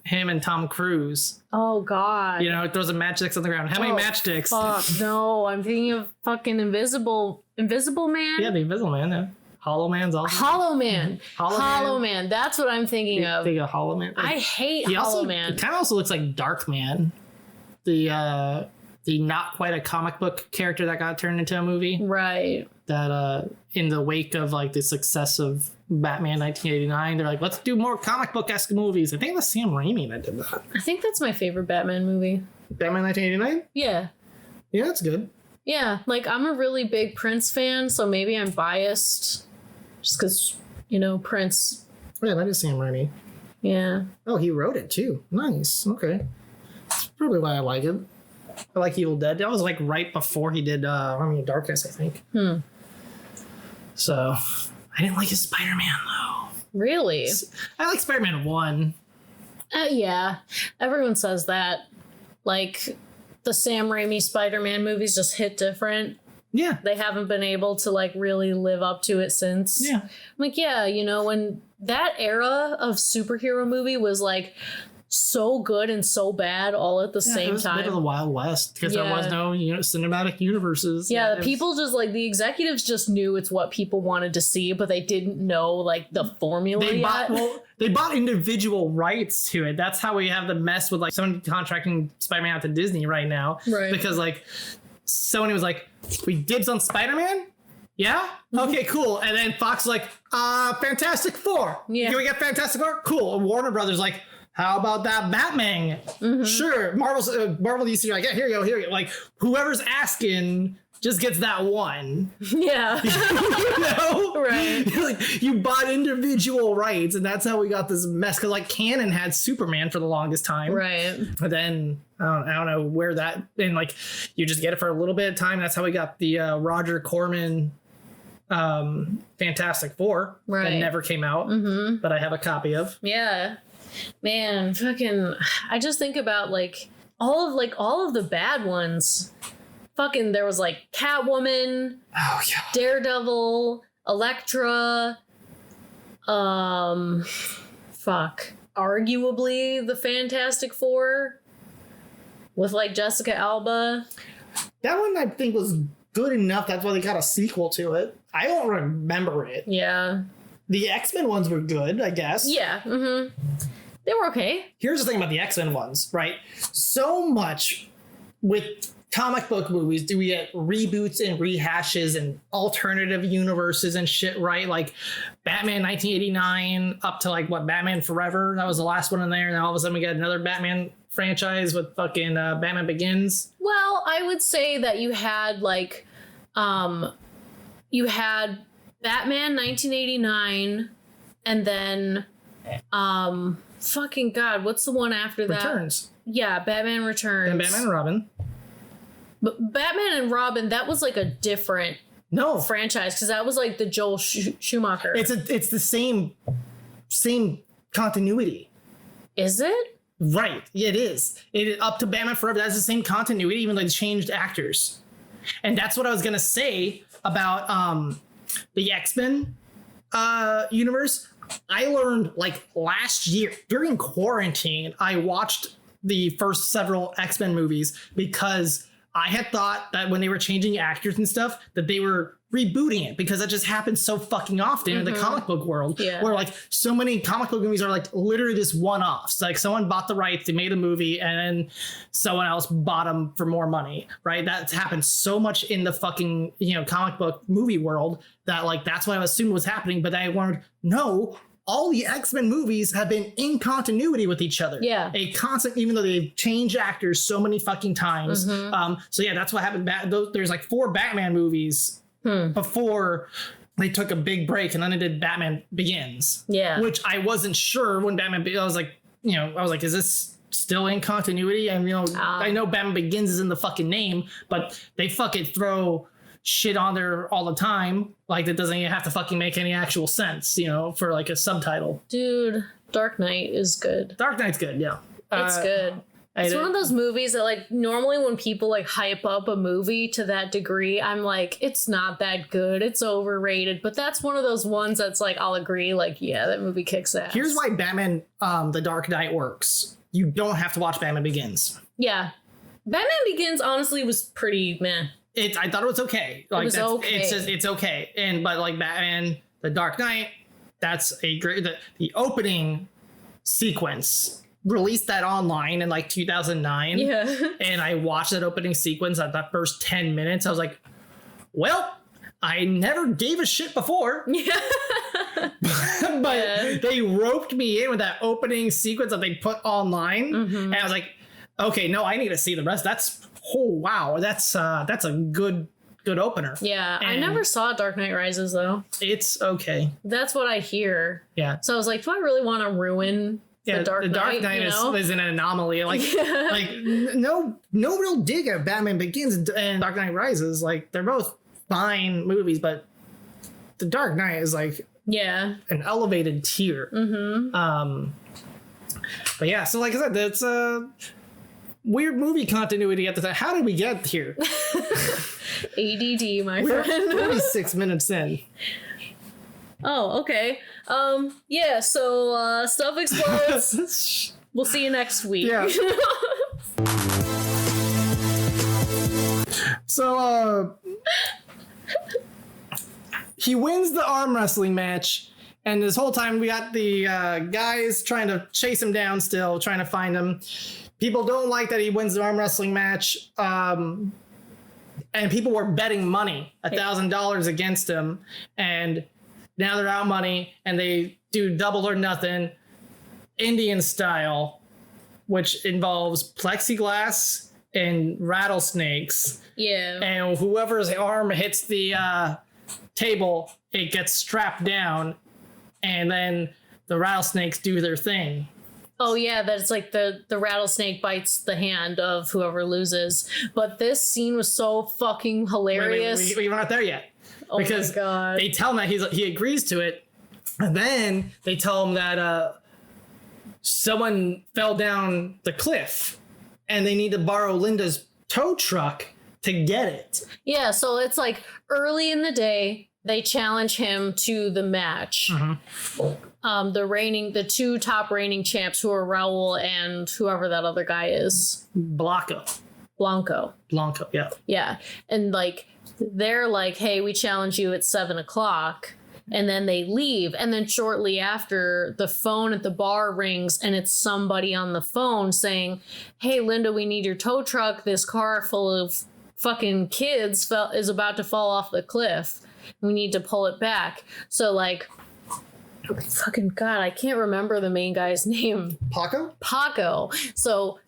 him and Tom Cruise. Oh God. You know, it throws a matchsticks on the ground. How many matchsticks? Fuck no, I'm thinking of fucking Invisible Man. Yeah, the Invisible Man. Yeah. Hollow Man's also. Hollow Man. Hollow Man. That's what I'm thinking of. Think of Hollow Man. I hate Hollow Man. It kind of also looks like Dark Man. The not quite a comic book character that got turned into a movie. Right. That in the wake of like the success of Batman 1989, they're like, let's do more comic book-esque movies. I think it was Sam Raimi that did that. I think that's my favorite Batman movie. Batman 1989? Yeah. Yeah, that's good. Yeah, like I'm a really big Prince fan, so maybe I'm biased just because, you know, Prince. Yeah, that is Sam Raimi. Yeah. Oh, he wrote it too. Nice. Okay. That's probably why I like it. I like Evil Dead. That was like right before he did Army of Darkness, I think. So, I didn't like his Spider-Man though. Really? I like Spider-Man 1. Yeah. Everyone says that. Like, the Sam Raimi Spider-Man movies just hit different. Yeah. They haven't been able to, like, really live up to it since. Yeah. I'm like, yeah, you know, when that era of superhero movie was, like, so good and so bad all at the same it was time. A bit of the Wild West because there was no cinematic universes. Yeah, the people just like the executives just knew it's what people wanted to see, but they didn't know like the formula yet. They bought individual rights to it. That's how we have the mess with like someone contracting Spider-Man out to Disney right now. Right. Because like Sony was like, we dibs on Spider-Man? Yeah? Okay, cool. And then Fox was like, Fantastic Four. Yeah. Can we get Fantastic Four? Cool. And Warner Brothers like, how about that Batman? Sure. Marvel DC, like, yeah, here you go. Like, whoever's asking just gets that one. Yeah. You know? Right. Like, you bought individual rights, and that's how we got this mess. Because, like, Canon had Superman for the longest time. Right. But then, I don't know where that, and, like, you just get it for a little bit of time. That's how we got the Roger Corman Fantastic Four. Right. That never came out, but I have a copy of. Yeah. Man, fucking, I just think about like all of the bad ones. Fucking, there was like Catwoman, Daredevil, Elektra, arguably the Fantastic Four with like Jessica Alba. That one I think was good enough. That's why they got a sequel to it. I don't remember it. Yeah. The X-Men ones were good, I guess. Yeah. They were okay. Here's the thing about the X-Men ones, right? So much with comic book movies do we get reboots and rehashes and alternative universes and shit, right? Like Batman 1989 up to like what, Batman Forever? That was the last one in there. And then all of a sudden we get another Batman franchise with fucking Batman Begins. Well, I would say that you had like, you had Batman 1989 and then, fucking God, what's the one after that? Returns. Yeah, Batman Returns. And Batman and Robin. But Batman and Robin, that was like a different franchise because that was like the Joel Schumacher. It's the same continuity. Is it? Right. Yeah, it is. It is up to Batman Forever. That's the same continuity, even though they changed actors. And that's what I was gonna say about the X-Men universe. I learned like last year during quarantine, I watched the first several X-Men movies because I had thought that when they were changing actors and stuff, that they were rebooting it because that just happens so fucking often in the comic book world where like so many comic book movies are like literally just one-offs. Like someone bought the rights, they made a movie and then someone else bought them for more money, right? That's happened so much in the fucking, comic book movie world that like, that's what I assumed was happening. But I learned, no, all the X-Men movies have been in continuity with each other. Yeah. A constant, even though they've changed actors so many fucking times. So yeah, that's what happened. There's like 4 Batman movies before they took a big break and then they did Batman Begins. Yeah. Which I wasn't sure when I was like, is this still in continuity? And, I know Batman Begins is in the fucking name, but they fucking throw shit on there all the time. Like, that doesn't even have to fucking make any actual sense, you know, for like a subtitle. Dude, Dark Knight is good. Dark Knight's good, yeah. It's good. It's one of those movies that, like, normally when people like hype up a movie to that degree, I'm like, it's not that good, it's overrated. But that's one of those ones that's like, I'll agree, like, yeah, that movie kicks ass. Here's why Batman The Dark Knight works. You don't have to watch Batman Begins. Yeah. Batman Begins honestly was pretty meh. I thought it was okay. Like, it was okay. It's okay. But like Batman The Dark Knight, that's a great, the opening sequence, released that online in like 2009. Yeah. And I watched that opening sequence at the first 10 minutes. I was like, well, I never gave a shit before. Yeah. But they roped me in with that opening sequence that they put online. And I was like, okay, no, I need to see the rest. That's, oh, wow. That's a good opener. Yeah. And I never saw Dark Knight Rises, though. It's okay. That's what I hear. Yeah. So I was like, do I really want to ruin the Dark Knight, is an anomaly. Like, like no real dig at Batman Begins and Dark Knight Rises. Like, they're both fine movies, but the Dark Knight is like an elevated tier. But yeah, so like I said, that's weird movie continuity at the time. How did we get here? ADD, my We're friend. 36 minutes in. Oh, okay. Yeah, so stuff explodes. We'll see you next week. Yeah. So he wins the arm wrestling match, and this whole time we got the guys trying to chase him down, still trying to find him. People don't like that he wins the arm wrestling match, and people were betting money, $1,000 against him, and now they're out money, and they do double or nothing, Indian style, which involves plexiglass and rattlesnakes. Yeah. And whoever's arm hits the table, it gets strapped down, and then the rattlesnakes do their thing. Oh yeah, that's like the rattlesnake bites the hand of whoever loses. But this scene was so fucking hilarious. We're not there yet. Oh because my God. They tell him that he agrees to it, and then they tell him that someone fell down the cliff, and they need to borrow Linda's tow truck to get it. Yeah, so it's like early in the day, they challenge him to the match. The two top reigning champs, who are Raul and whoever that other guy is. Blanco, yeah. Yeah, and like they're like, hey, we challenge you at 7:00, and then they leave, and then shortly after, the phone at the bar rings, and it's somebody on the phone saying, hey, Linda, we need your tow truck. This car full of fucking kids is about to fall off the cliff. We need to pull it back. So like, fucking God, I can't remember the main guy's name. Paco. So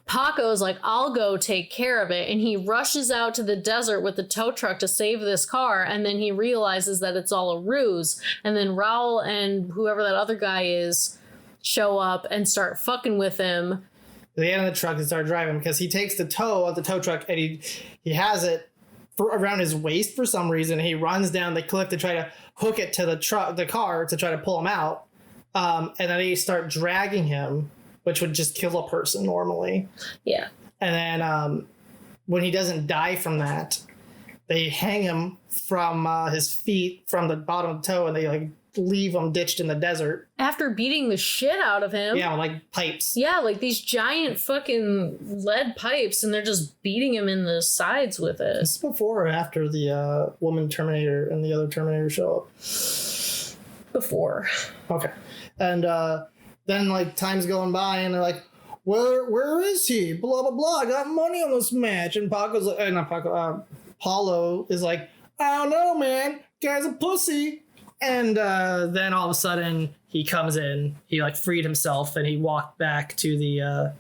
Paco's like, I'll go take care of it. And he rushes out to the desert with the tow truck to save this car. And then he realizes that it's all a ruse. And then Raul and whoever that other guy is show up and start fucking with him. They get in the truck and start driving, because he takes the tow of the tow truck, and he has it around his waist for some reason. He runs down the cliff to try to hook it to the car to try to pull him out. And then they start dragging him, which would just kill a person normally. Yeah. And then when he doesn't die from that, they hang him from his feet from the bottom of the toe, and they like leave him ditched in the desert. After beating the shit out of him. Yeah, like pipes. Yeah, like these giant fucking lead pipes, and they're just beating him in the sides with it. This is before or after the woman Terminator and the other Terminator show up? Before. Okay. And then like time's going by, and they're like, where is he? Blah, blah, blah. I got money on this match. And Paco's like, not Paco, Paulo is like, I don't know, man. Guy's a pussy. And then all of a sudden he comes in, he like freed himself, and he walked back to the, I'm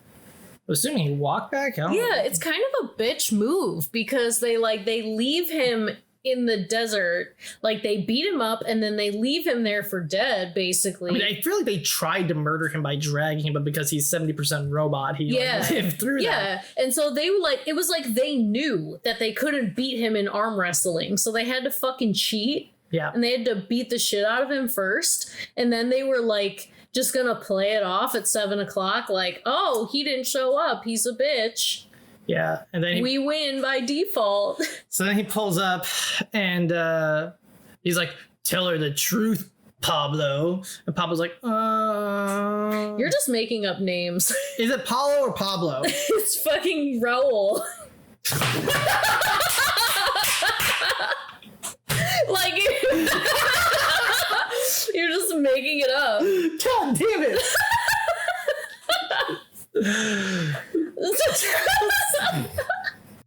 assuming he walked back? I don't know. It's kind of a bitch move, because they leave him in the desert. Like, they beat him up and then they leave him there for dead, basically. I mean, I feel like they tried to murder him by dragging him, but because he's 70% robot, he like, lived through that. Yeah, and so they were like, it was like they knew that they couldn't beat him in arm wrestling, so they had to fucking cheat. Yeah. And they had to beat the shit out of him first, and then they were like, just gonna play it off at 7 o'clock, like, oh, he didn't show up, he's a bitch. Yeah, and then we win by default. So then he pulls up and he's like, tell her the truth, Pablo. And Pablo's like, You're just making up names. Is it Paulo or Pablo? It's fucking Raul. Like, you're just making it up. God damn it.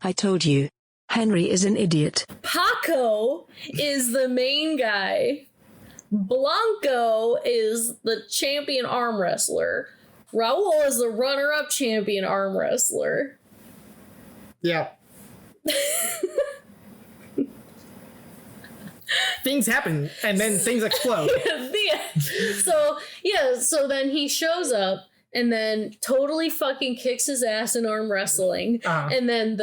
I told you. Henry is an idiot. Paco is the main guy. Blanco is the champion arm wrestler. Raul is the runner-up champion arm wrestler. Yeah. Things happen and then things explode. So then he shows up and then totally fucking kicks his ass in arm wrestling. And then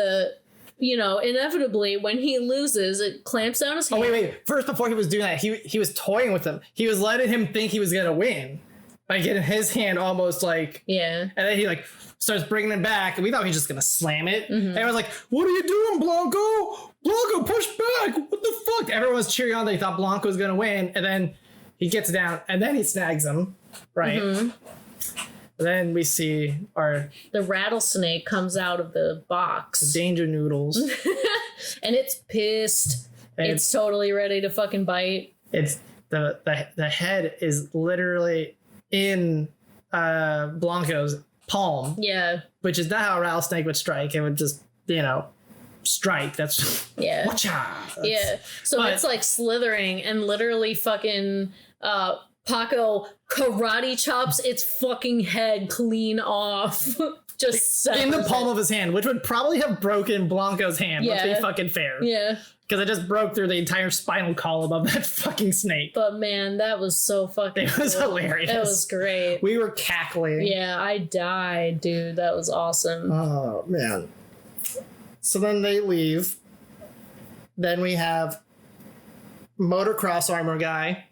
inevitably when he loses, it clamps down his hand. Oh, wait. First, before he was doing that, he was toying with him. He was letting him think he was going to win by getting his hand almost like... Yeah. And then he like starts bringing it back. And we thought he was just going to slam it. Mm-hmm. And I was like, what are you doing, Blanco? Blanco, push back. What the fuck? Everyone was cheering on. They thought Blanco was going to win. And then he gets down and then he snags him. Right? Mm-hmm. Then we see the rattlesnake comes out of the box. The danger noodles. And it's pissed. It's totally ready to fucking bite. It's the head is literally in Blanco's palm. Yeah. Which is not how a rattlesnake would strike. It would just, strike. That's Yeah. So it's like slithering and literally fucking Paco karate chops its fucking head clean off. Just in the palm of his hand, which would probably have broken Blanco's hand. Yeah. Let's be fucking fair. Yeah. Because it just broke through the entire spinal column of that fucking snake. But man, that was so fucking It was hilarious. It was great. We were cackling. Yeah, I died, dude. That was awesome. Oh, man. So then they leave. Then we have motocross armor guy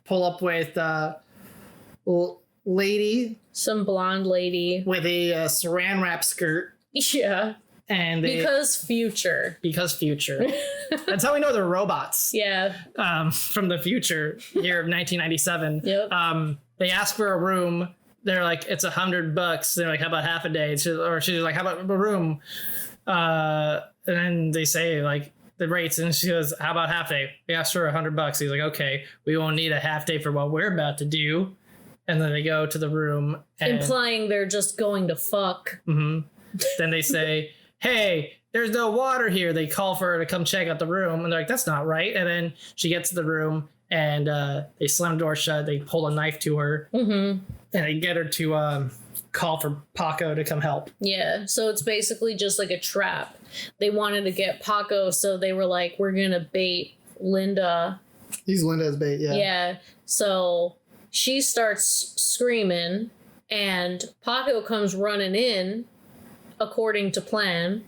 pull up with lady. Some blonde lady. With a saran wrap skirt. Yeah. And because future. That's how we know they're robots. Yeah. From the future, year of 1997. Yep. They ask for a room. They're like, it's $100. They're like, how about half a day? She's like, how about a room? And then they say like the rates, and she goes, how about half day? We asked for $100. He's like, okay, we won't need a half day for what we're about to do. And then they go to the room, implying they're just going to fuck. Mm-hmm. Then they say, hey, there's no water here. They call for her to come check out the room, and they're like, that's not right. And then she gets to the room, and they slam the door shut. They pull a knife to her, and they get her to call for Paco to come help. Yeah, so it's basically just like a trap. They wanted to get Paco, so they were like, we're gonna bait Linda. Use Linda as bait, yeah. Yeah, so she starts screaming, and Paco comes running in, according to plan.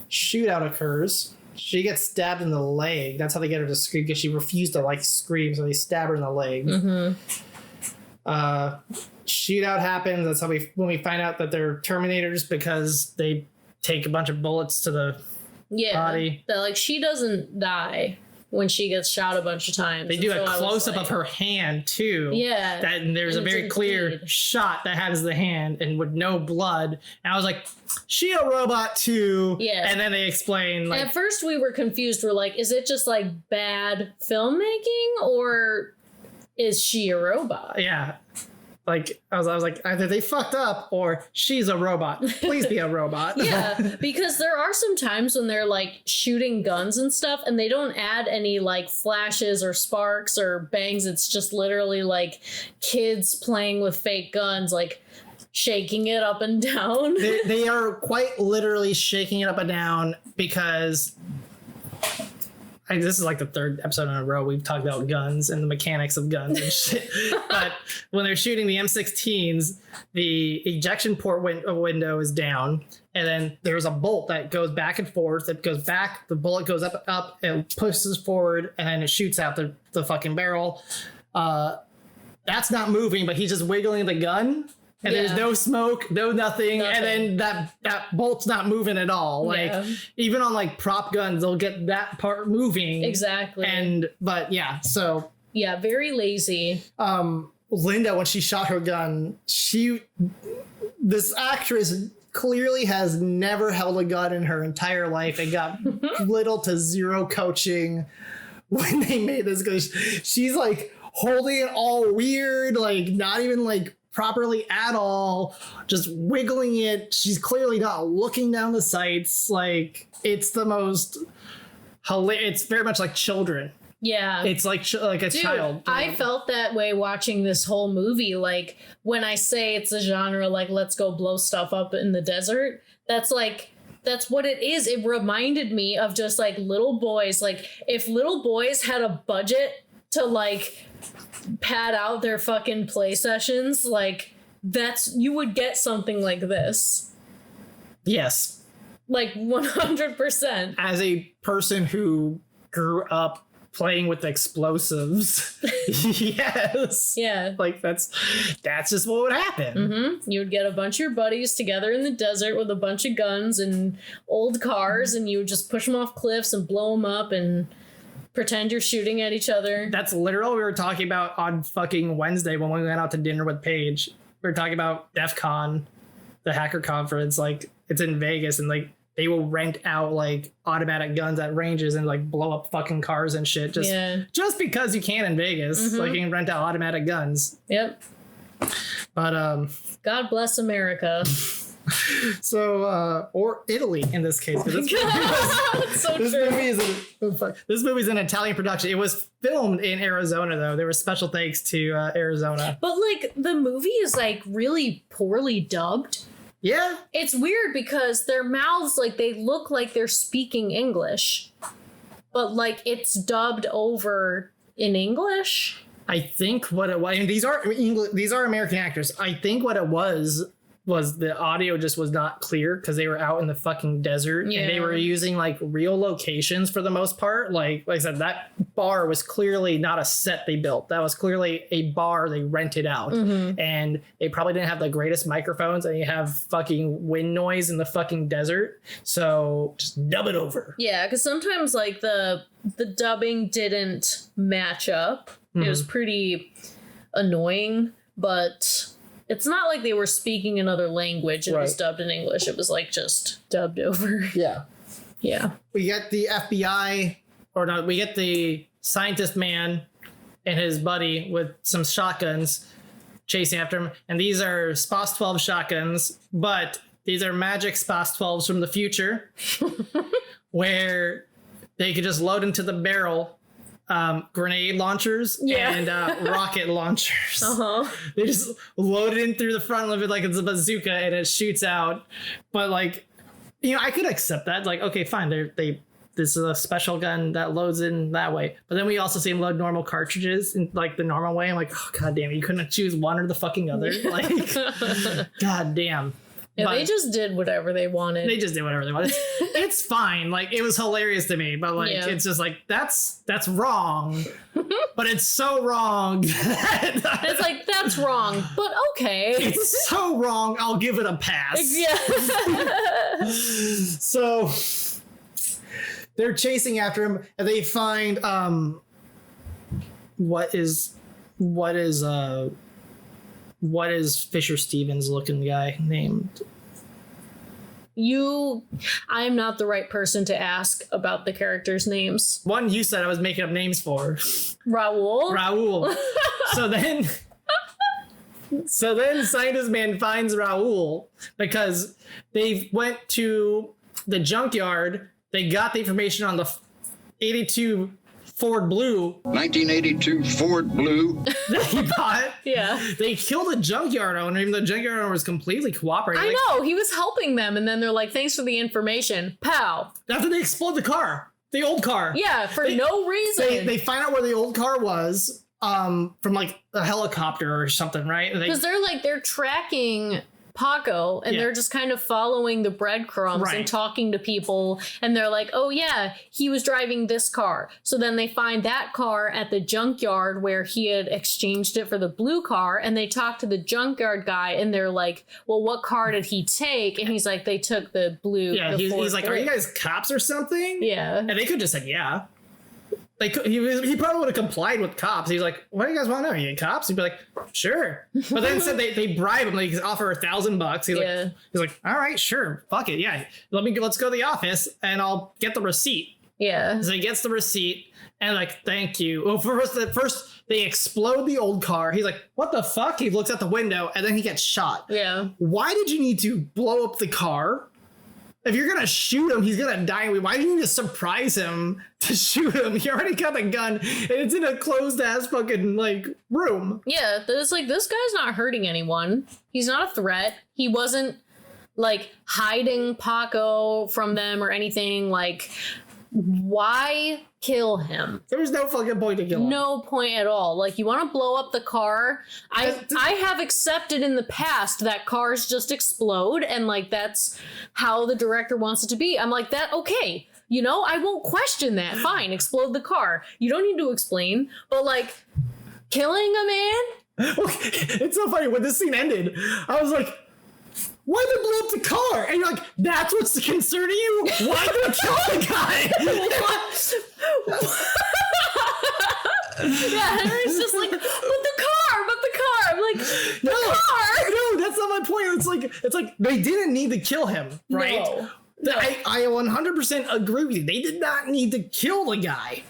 Shootout occurs. She gets stabbed in the leg. That's how they get her to scream, because she refused to scream, so they stab her in the leg. Shootout happens. That's how when we find out that they're Terminators, because they take a bunch of bullets to the body. That she doesn't die when she gets shot a bunch of times. They do a close-up of her hand too. Yeah. And there's a very clear shot that has the hand and with no blood. And I was like, she a robot too. Yeah. And then they explain at first we were confused. We're like, is it just bad filmmaking, or is she a robot? Yeah. I was like, either they fucked up or she's a robot. Please be a robot. Yeah, because there are some times when they're shooting guns and stuff, and they don't add any flashes or sparks or bangs. It's just literally kids playing with fake guns. shaking it up and down. They are quite literally shaking it up and down because this is like the third episode in a row we've talked about guns and the mechanics of guns and shit. But when they're shooting the M16s, the ejection port window is down, and then there's a bolt that goes back and forth. It goes back, the bullet goes up, and pushes forward, and then it shoots out the fucking barrel. That's not moving, but he's just wiggling the gun. And there's no smoke, no nothing. And then that bolt's not moving at all. Like even on like prop guns, they'll get that part moving. Exactly. So very lazy. Linda, when she shot her gun, this actress clearly has never held a gun in her entire life and got little to zero coaching when they made this, because she's like holding it all weird, like not even like properly at all, just wiggling it. She's clearly not looking down the sights. Like it's the most hilarious. It's very much like children. Yeah, it's like a child. I felt that way watching this whole movie. Like when I say it's a genre like let's go blow stuff up in the desert, that's what it is. It reminded me of just like little boys. Like if little boys had a budget to like pad out their fucking play sessions, like you would get something like this. Yes. Like 100%. As a person who grew up playing with explosives, yes. Yeah. Like that's just what would happen. Mm-hmm. You would get a bunch of your buddies together in the desert with a bunch of guns and old cars, and you would just push them off cliffs and blow them up and pretend you're shooting at each other. That's literally what we were talking about on fucking Wednesday when we went out to dinner with Paige. We were talking about DEF CON, the hacker conference. Like it's in Vegas, and like they will rent out like automatic guns at ranges and like blow up fucking cars and shit. Just because you can in Vegas. Mm-hmm. Like you can rent out automatic guns. Yep. But God bless America. So or Italy in this case. This movie's an Italian production. It was filmed in Arizona though. There was special thanks to Arizona. But like the movie is like really poorly dubbed. Yeah. It's weird because their mouths, like they look like they're speaking English, but like it's dubbed over in English. I think what it was, and these are American actors. I think what it was the audio just was not clear because they were out in the fucking desert and they were using like real locations for the most part. Like I said, that bar was clearly not a set they built. That was clearly a bar they rented out. Mm-hmm. And they probably didn't have the greatest microphones, and you have fucking wind noise in the fucking desert. So just dub it over. Yeah, because sometimes like the dubbing didn't match up. Mm-hmm. It was pretty annoying, but it's not like they were speaking another language and it was dubbed in English. It was like just dubbed over. Yeah. Yeah. We get the FBI, we get the scientist man and his buddy with some shotguns chasing after him. And these are SPOS 12 shotguns, but these are magic SPOS 12s from the future where they could just load into the barrel grenade launchers and rocket launchers. Uh-huh. They just load it in through the front of it like it's a bazooka and it shoots out. But like, I could accept that. Like, okay, fine. This is a special gun that loads in that way. But then we also see them load normal cartridges in like the normal way. I'm like, oh god damn, you couldn't choose one or the fucking other. Like, god damn. Yeah, they just did whatever they wanted. It's fine. Like, it was hilarious to me, but like, it's just like, that's wrong. But it's so wrong. It's like, that's wrong, but okay. It's so wrong, I'll give it a pass. Yeah. So they're chasing after him, and they find what is Fisher Stevens looking guy named? I'm not the right person to ask about the characters' names. One you said I was making up names for. Raul. So then Scientist Man finds Raul because they went to the junkyard. They got the information on the 82 Ford Blue 1982 Ford Blue. that he bought. Yeah. They killed the junkyard owner, even though the junkyard owner was completely cooperating. I know, he was helping them, and then they're like, thanks for the information. Pow. After they explode the car, the old car. Yeah, for no reason. They find out where the old car was from like a helicopter or something, right? Because they're tracking Paco, and they're just kind of following the breadcrumbs and talking to people, and they're like, oh yeah, he was driving this car. So then they find that car at the junkyard where he had exchanged it for the blue car, and they talk to the junkyard guy, and they're like, well, what car did he take? And he's like, they took the blue. Yeah, he's like, are you guys cops or something? Yeah. And they could just said, yeah. They could, he probably would have complied with cops. He's like, what do you guys want to know? You cops? He'd be like, sure. But then said they bribe him. They offer $1,000. He's like, all right, sure. Fuck it. Yeah. Let's go to the office and I'll get the receipt. Yeah. So he gets the receipt and like, thank you. Well, first they explode the old car. He's like, what the fuck? He looks out the window and then he gets shot. Yeah. Why did you need to blow up the car? If you're gonna shoot him, he's gonna die. Why do you need to surprise him to shoot him? He already got the gun, and it's in a closed ass fucking like room. Yeah, it's like, this guy's not hurting anyone. He's not a threat. He wasn't like hiding Paco from them or anything. Like, why kill him? There was no fucking point to kill him. No point at all. Like, you want to blow up the car? I have accepted in the past that cars just explode, and like that's how the director wants it to be. I'm like, that okay. You know, I won't question that. Fine, explode the car. You don't need to explain. But like, killing a man? Okay. It's so funny when this scene ended. I was like, why did they blow up the car? And you're like, that's what's concerning you? Why did they kill the guy? Yeah, Henry's just like, but the car. I'm like, the car. No, that's not my point. It's like they didn't need to kill him, right? No. I 100% agree with you. They did not need to kill the guy.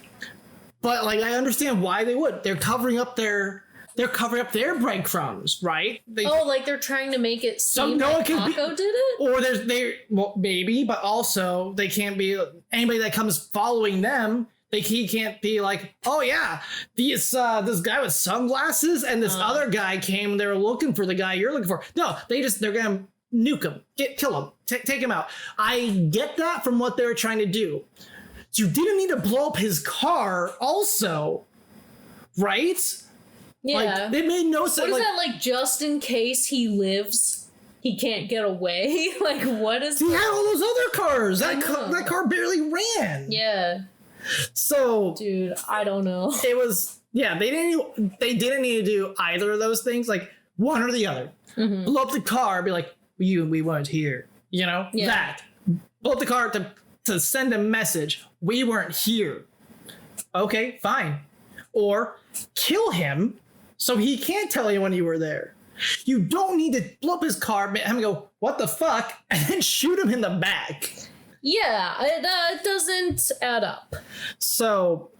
But like, I understand why they would. They're covering up their breadcrumbs, right? Like they're trying to make it seem like Paco did it? Or maybe, but also they can't be anybody that comes following them. He can't be like, oh yeah, this guy with sunglasses and this other guy came. They were looking for the guy you're looking for. No, they're gonna nuke him, kill him, take him out. I get that from what they were trying to do. So you didn't need to blow up his car, also, right? Yeah. Like, it made no sense. What is that, like, just in case he lives, he can't get away? Like, what is He had all those other cars. That car barely ran. Yeah. So, dude, I don't know. It was, yeah, they didn't need to do either of those things, like one or the other. Mm-hmm. Blow up the car, be like, we weren't here. You know? Yeah. That. Blow up the car to send a message. We weren't here. Okay, fine. Or kill him so he can't tell anyone you were there. You don't need to blow up his car, have him go, what the fuck? And then shoot him in the back. Yeah, it doesn't add up. So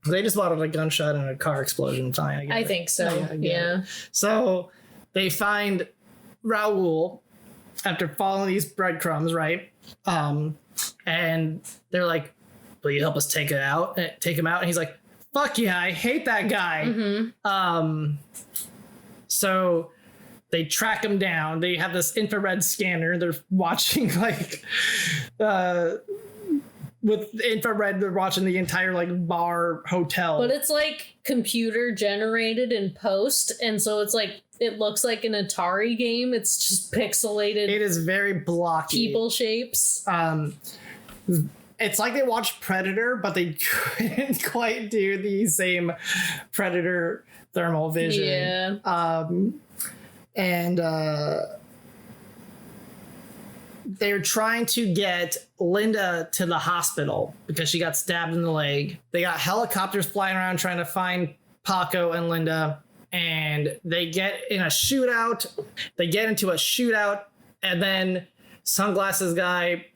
they just bought a gunshot and a car explosion. Fine, I think so. Yeah. So they find Raul after following these breadcrumbs, right? And they're like, will you help us take him out? And he's like, fuck yeah, I hate that guy. Mm-hmm. So they track him down. They have this infrared scanner. They're watching with infrared, they're watching the entire bar hotel. But it's computer generated in post, and so it's it looks like an Atari game. It's just pixelated. It is very blocky. People shapes. It's like they watched Predator, but they couldn't quite do the same Predator thermal vision. Yeah. And they're trying to get Linda to the hospital because she got stabbed in the leg. They got helicopters flying around trying to find Paco and Linda, and they get in a shootout. They get into a shootout, and then Sunglasses Guy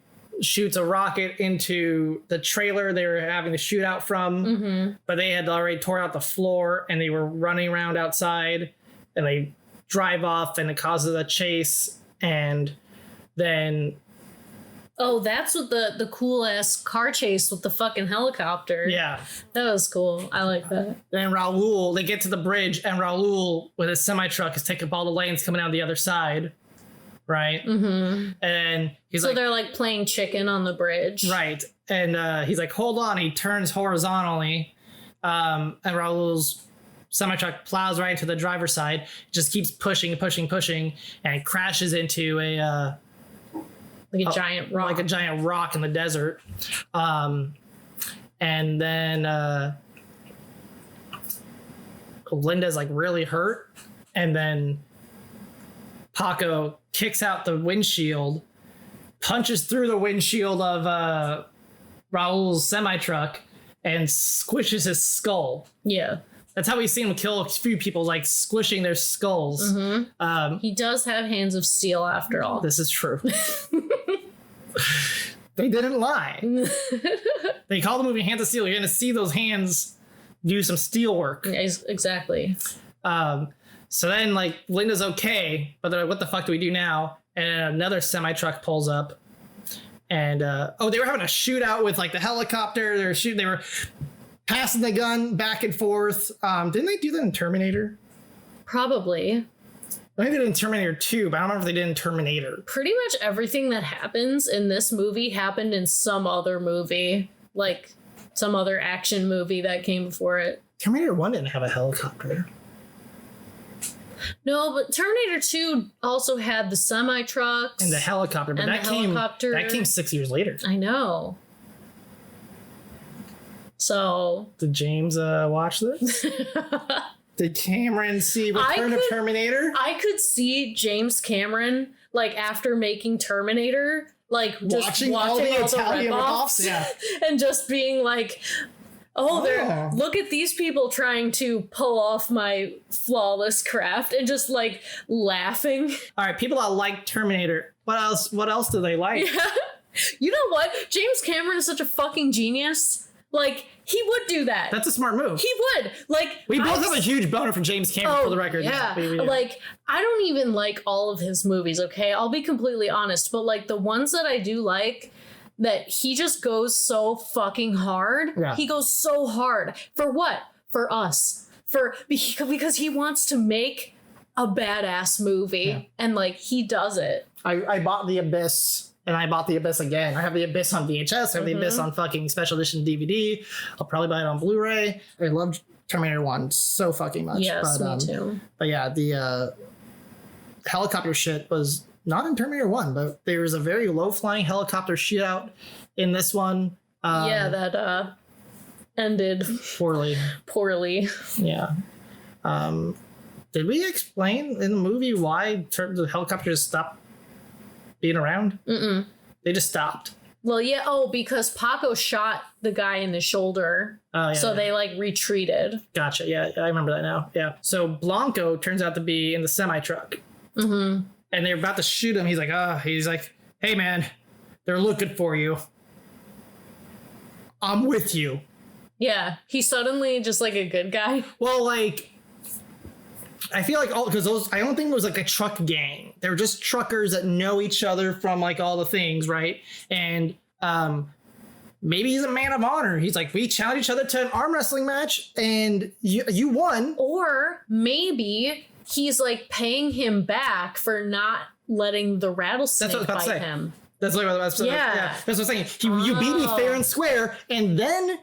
shoots a rocket into the trailer they were having the shootout from, mm-hmm. but they had already torn out the floor, and they were running around outside, and they drive off, and it causes a chase, and then Oh, that's what the cool ass car chase with the fucking helicopter. Yeah. That was cool. I like that. Then Raul, they get to the bridge, and Raul with his semi truck is taking up all the lanes coming out the other side. Right? Mm-hmm. And he's so they're like playing chicken on the bridge. Right. And he's like, hold on. He turns horizontally. And Raul's semi truck plows right into the driver's side, just keeps pushing, and crashes into a giant rock. Like a giant rock in the desert. And then Linda's like really hurt. And then Paco kicks out the windshield, punches through the windshield of Raul's semi-truck, and squishes his skull. Yeah. That's how we've seen him kill a few people, like squishing their skulls. Mm-hmm. He does have hands of steel after all. This is true. They didn't lie. They call the movie Hands of Steel. You're going to see those hands do some steel work. Exactly. So then, like, Linda's okay, but they're like, what the fuck do we do now? And another semi-truck pulls up. And, they were having a shootout with, like, the helicopter. They were passing the gun back and forth. Didn't they do that in Terminator? Probably. I think they did in Terminator 2, but I don't remember if they did in Terminator. Pretty much everything that happens in this movie happened in some other movie. Like, some other action movie that came before it. Terminator 1 didn't have a helicopter. No, but Terminator 2 also had the semi-trucks. And the helicopter, but that came 6 years later. I know. So... Did James watch this? Did Cameron see Return of Terminator? I could see James Cameron, like, after making Terminator, like, just watching all the Italian ripoffs. Yeah. And just being like... Oh, look at these people trying to pull off my flawless craft, and just like laughing. All right, people that like Terminator, what else do they like? Yeah. You know what? James Cameron is such a fucking genius. Like, he would do that. That's a smart move. He would. Like, we both have a huge boner for James Cameron, for the record. Yeah. Like, I don't even like all of his movies, okay? I'll be completely honest, but like the ones that I do like, that he just goes so fucking hard. Yeah. He goes so hard. For what? For us. Because he wants to make a badass movie. Yeah. And like, he does it. I bought The Abyss, and I bought The Abyss again. I have The Abyss on VHS. I have The Abyss on fucking special edition DVD. I'll probably buy it on Blu-ray. I love Terminator 1 so fucking much. Yes, me too. But yeah, the helicopter shit was... Not in Terminator 1, but there was a very low-flying helicopter shootout in this one. That ended poorly. Yeah. Did we explain in the movie why the helicopters stopped being around? Mm-mm. They just stopped. Well, yeah. Oh, because Paco shot the guy in the shoulder. Oh, yeah. So they like retreated. Gotcha. Yeah, I remember that now. Yeah. So Blanco turns out to be in the semi-truck. Mm-hmm. And they're about to shoot him. He's like, hey, man, they're looking for you. I'm with you. Yeah. He's suddenly just like a good guy. Well, like, I feel like I don't think it was like a truck gang. They were just truckers that know each other from like all the things, right? And maybe he's a man of honor. He's like, we challenged each other to an arm wrestling match and you won. Or maybe he's like paying him back for not letting the rattlesnake bite him. That's what I was saying. Yeah. That's what I'm saying. You beat me fair and square, and then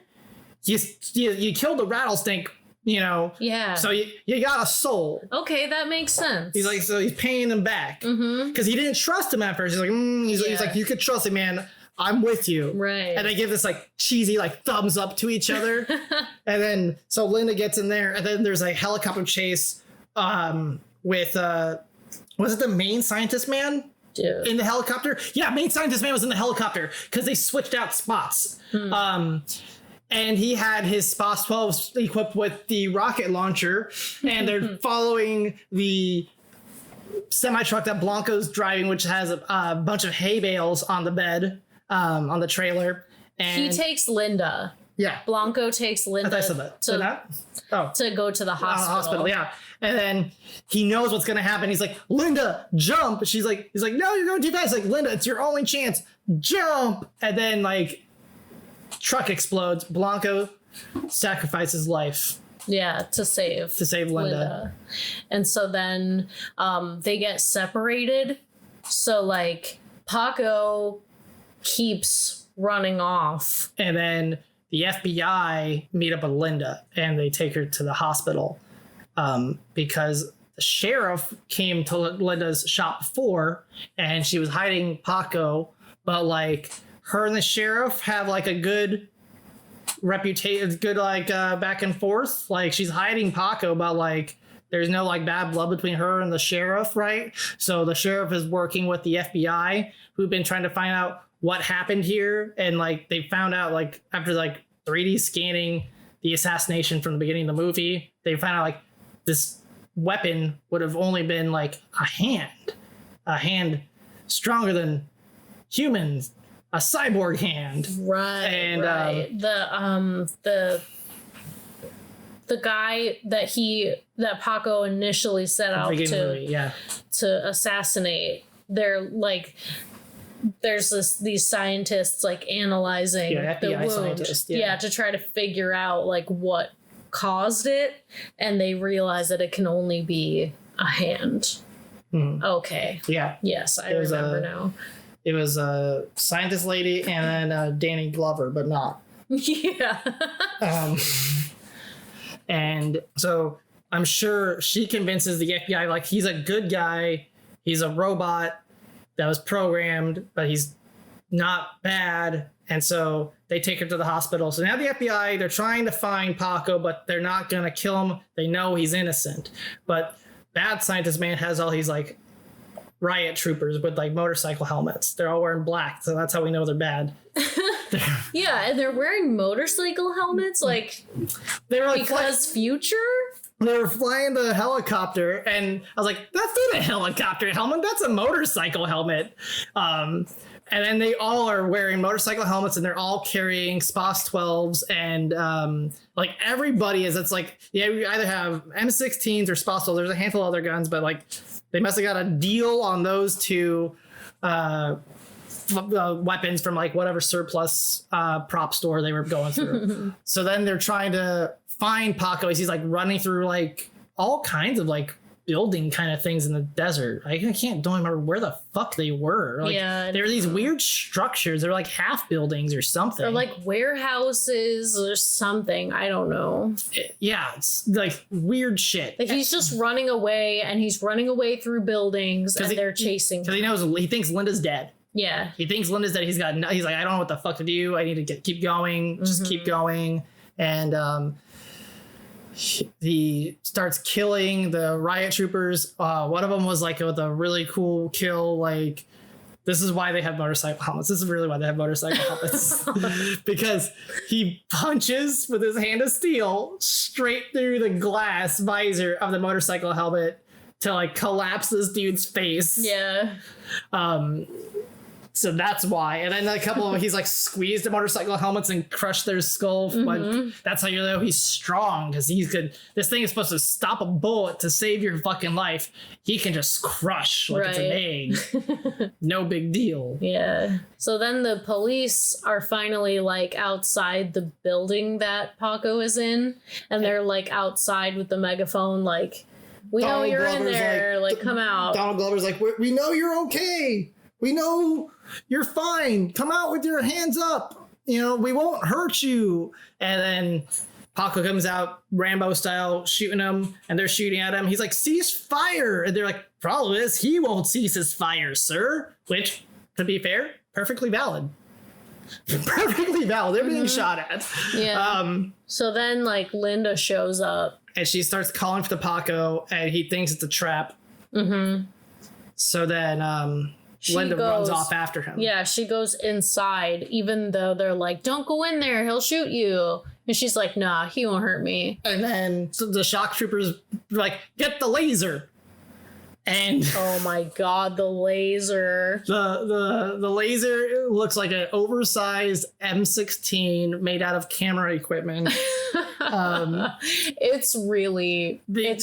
you killed the rattlesnake, you know. Yeah. So you got a soul. Okay, that makes sense. He's like, so he's paying him back. Because he didn't trust him at first. He's like, he's like, you could trust him, man. I'm with you. Right. And they give this like cheesy like thumbs up to each other. And then so Linda gets in there, and then there's a helicopter chase with was it the main scientist man in the helicopter? Yeah, main scientist man was in the helicopter because they switched out spots. And he had his Sposs 12 equipped with the rocket launcher, and they're following the semi-truck that Blanco's driving, which has a bunch of hay bales on the bed, on the trailer. And he takes Linda. Yeah. Blanco takes Linda to go to the hospital. Yeah. And then he knows what's going to happen. He's like, Linda, jump. He's like, no, you're going too fast. Like, Linda, it's your only chance. jump, and then like truck explodes. Blanco sacrifices life. Yeah, to save Linda. And so then they get separated. So like Paco keeps running off. And then the FBI meet up with Linda and they take her to the hospital because the sheriff came to Linda's shop before and she was hiding Paco, but like her and the sheriff have like a good reputation, good like back and forth. Like she's hiding Paco, but like there's no like bad blood between her and the sheriff, right? So the sheriff is working with the FBI, who've been trying to find out what happened here, and like they found out like after like 3D scanning the assassination from the beginning of the movie, they found out like this weapon would have only been like a hand stronger than humans. A cyborg hand, right? And right. The guy that Paco initially set out to assassinate. They're like, there's these scientists like analyzing the wound, to try to figure out like what caused it, and they realize that it can only be a hand. Okay. Yeah. Yes, I remember now. It was a scientist lady and then Danny Glover, but not. Yeah. And so I'm sure she convinces the FBI, like, he's a good guy. He's a robot that was programmed, but he's not bad. And so they take her to the hospital. So now the FBI, they're trying to find Paco, but they're not going to kill him. They know he's innocent. But bad scientist man has all these, like, riot troopers with like motorcycle helmets. They're all wearing black, so that's how we know they're bad. Yeah, and they're wearing motorcycle helmets, like they were like because future. They were flying the helicopter, and I was like, "That's not a helicopter helmet. That's a motorcycle helmet." And then they all are wearing motorcycle helmets, and they're all carrying SPOS 12s, and like everybody is. It's like you either have M16s or SPOS 12s. There's a handful of other guns, but like. They must have got a deal on those two weapons from like whatever surplus prop store they were going through. So then they're trying to find Paco. He's like running through like all kinds of like building kind of things in the desert. I don't remember where the fuck they were. Like, there were these weird structures. They're like half buildings or something. Or like warehouses or something. I don't know. It's like weird shit. Like he's just running away, and he's running away through buildings, and they're chasing him. Because he thinks Linda's dead. Yeah. He thinks Linda's dead. He's like, I don't know what the fuck to do. I need to keep going. Just keep going. And he starts killing the riot troopers. One of them was like with a really cool kill. Like, this is why they have motorcycle helmets. This is really why they have motorcycle helmets. Because he punches with his hand of steel straight through the glass visor of the motorcycle helmet to like collapse this dude's face. Yeah. So that's why. And then a couple of he's like squeezed the motorcycle helmets and crushed their skull. But that's how you know he's strong, because he's good. This thing is supposed to stop a bullet to save your fucking life. He can just crush like it's an egg. No big deal. Yeah. So then the police are finally like outside the building that Paco is in, and they're like outside with the megaphone, like, we know you're in there, like come out. Donald Glover's like, we know you're okay. We know you're fine. Come out with your hands up. You know, we won't hurt you. And then Paco comes out Rambo style shooting him, and they're shooting at him. He's like, cease fire. And they're like, problem is he won't cease his fire, sir. Which, to be fair, perfectly valid. Perfectly valid. They're being shot at. Yeah. So then like Linda shows up. And she starts calling for the Paco, and he thinks it's a trap. So then Linda runs off after him. Yeah, she goes inside, even though they're like, don't go in there, he'll shoot you. And she's like, nah, he won't hurt me. And then the shock troopers like, get the laser. And oh my god, the laser. The laser looks like an oversized M16 made out of camera equipment. It's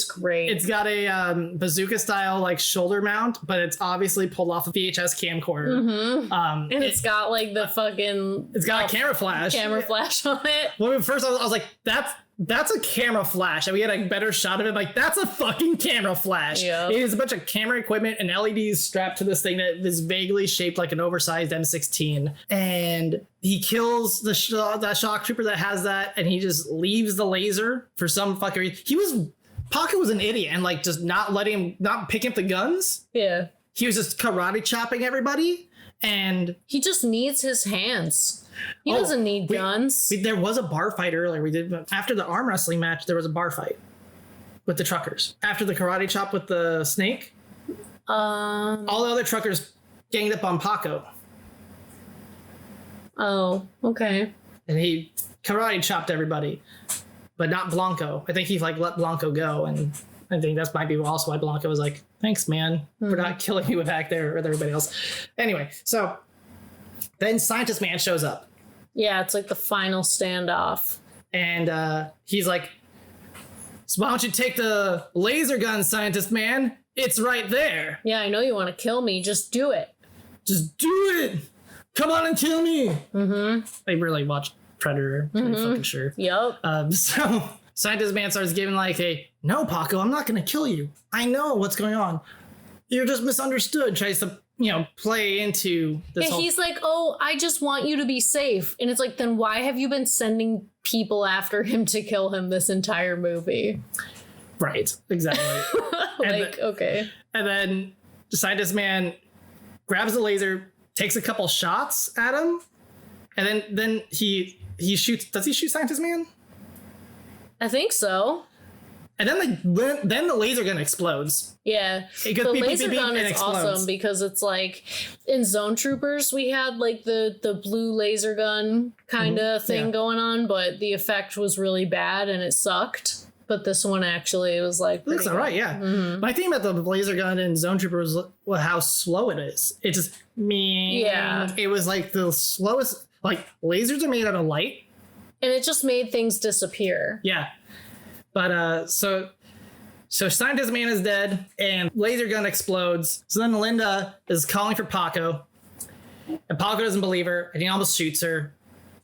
great. It's got a bazooka style like shoulder mount, but it's obviously pulled off a VHS camcorder. And it's got like the fucking... It's got a camera flash. Camera flash on it. Well, first I was like, that's a camera flash. And we had a better shot of it. Like, that's a fucking camera flash. Yeah. It is a bunch of camera equipment and LEDs strapped to this thing that is vaguely shaped like an oversized M16. And he kills that shock trooper that has that, and he just leaves the laser for some fucking reason. Paco was an idiot and like just not picking up the guns. Yeah. He was just karate chopping everybody. And he just needs his hands. He doesn't need guns. There was a bar fight earlier. After the arm wrestling match, there was a bar fight with the truckers. After the karate chop with the snake, all the other truckers ganged up on Paco. Oh, okay. And he karate chopped everybody, but not Blanco. I think he like let Blanco go, and I think that's might be also why Blanco was like, "Thanks, man, for not killing you back there with everybody else." Anyway, so then Scientist Man shows up. Yeah, it's like the final standoff. And he's like, "So why don't you take the laser gun, Scientist Man? It's right there." Yeah, I know you want to kill me. Just do it. Just do it. Come on and kill me. Mm-hmm. They really watched Predator. I'm fucking sure. Yep. So Scientist Man starts giving like "No, Paco, I'm not going to kill you. I know what's going on. You're just misunderstood." Tries to, play into this whole... He's like, "Oh, I just want you to be safe." And it's like, then why have you been sending people after him to kill him this entire movie? Right, exactly. Okay. And then the Scientist Man grabs the laser, takes a couple shots at him, and then he shoots... Does he shoot Scientist Man? I think so. And then the laser gun explodes. Yeah. It goes the beep, laser beep, beep, gun and is explodes. awesome because it's like in Zone Troopers we had like the blue laser gun kind of thing going on, but the effect was really bad and it sucked. But this one actually was like... Looks all right, yeah. Mm-hmm. My thing about the laser gun in Zone Troopers was how slow it is. It just... Yeah. It was like the slowest... Like, lasers are made out of light. And it just made things disappear. Yeah. But, so Scientist Man is dead, and laser gun explodes. So then Linda is calling for Paco, and Paco doesn't believe her, and he almost shoots her.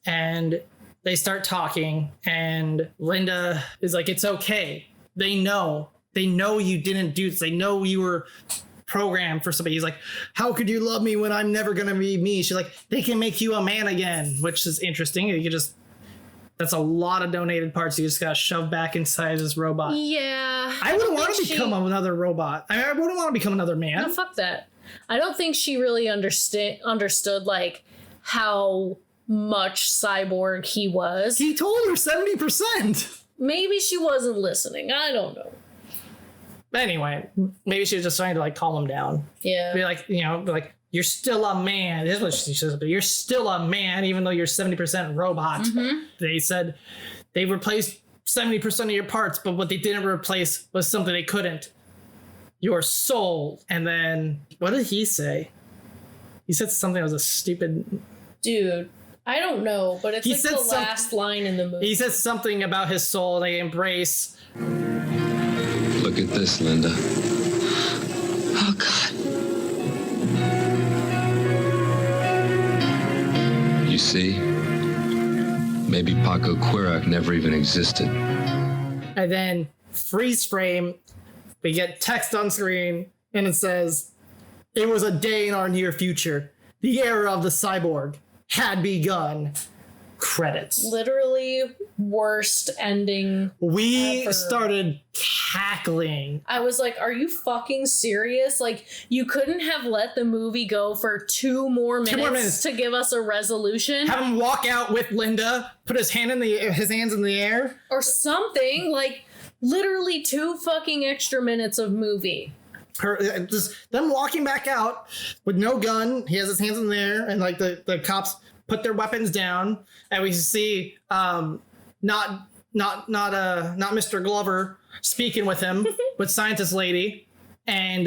And they start talking, and Linda is like, "It's okay. They know you didn't do this. They know you were programmed for somebody." He's like, "How could you love me when I'm never going to be me?" She's like, "They can make you a man again," which is interesting. You could just... That's a lot of donated parts you just got shoved back inside this robot. Yeah. I wouldn't want to become another robot. I wouldn't want to become another man. No, fuck that. I don't think she really understood like how much cyborg he was. He told her 70%. Maybe she wasn't listening. I don't know. Anyway, maybe she was just trying to like calm him down. Yeah. Be like, "You're still a man." This is what she says. "You're still a man, even though you're 70% robot." Mm-hmm. They said they replaced 70% of your parts, but what they didn't replace was something they couldn't. Your soul. And then, what did he say? He said something that was a stupid... Dude, I don't know, but it's He like said the last line in the movie. He said something about his soul they embrace. Look at this, Linda. Oh, God. You see? Maybe Paco Quirak never even existed. And then freeze frame, we get text on screen, and it says, "It was a day in our near future. The era of the cyborg had begun." Credits. Literally worst ending We ever. started cackling. I was like, are you fucking serious? Like, you couldn't have let the movie go for 2 more minutes to give us a resolution? Have him walk out with Linda, put his hands in the air. Or something. Like, literally 2 fucking extra minutes of movie. Just them walking back out with no gun. He has his hands in the air, and like the cops put their weapons down, and we see not Mr. Glover speaking with him with Scientist Lady, and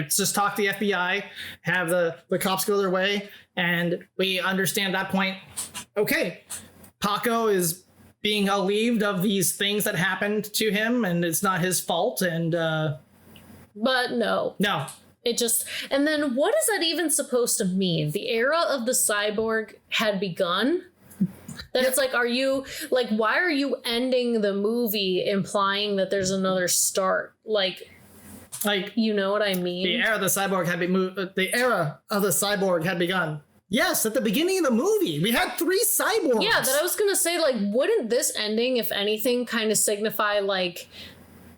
just talk to the FBI, have the cops go their way, and we understand at that point, okay, Paco is being relieved of these things that happened to him, and it's not his fault, and but no. It just, and then what is that even supposed to mean? The era of the cyborg had begun? That it's like, are you, like, why are you ending the movie implying that there's another start? Like, you know what I mean? The era of the cyborg had begun. Yes, at the beginning of the movie, we had 3 cyborgs. Yeah, that I was gonna say, like, wouldn't this ending, if anything, kind of signify, like,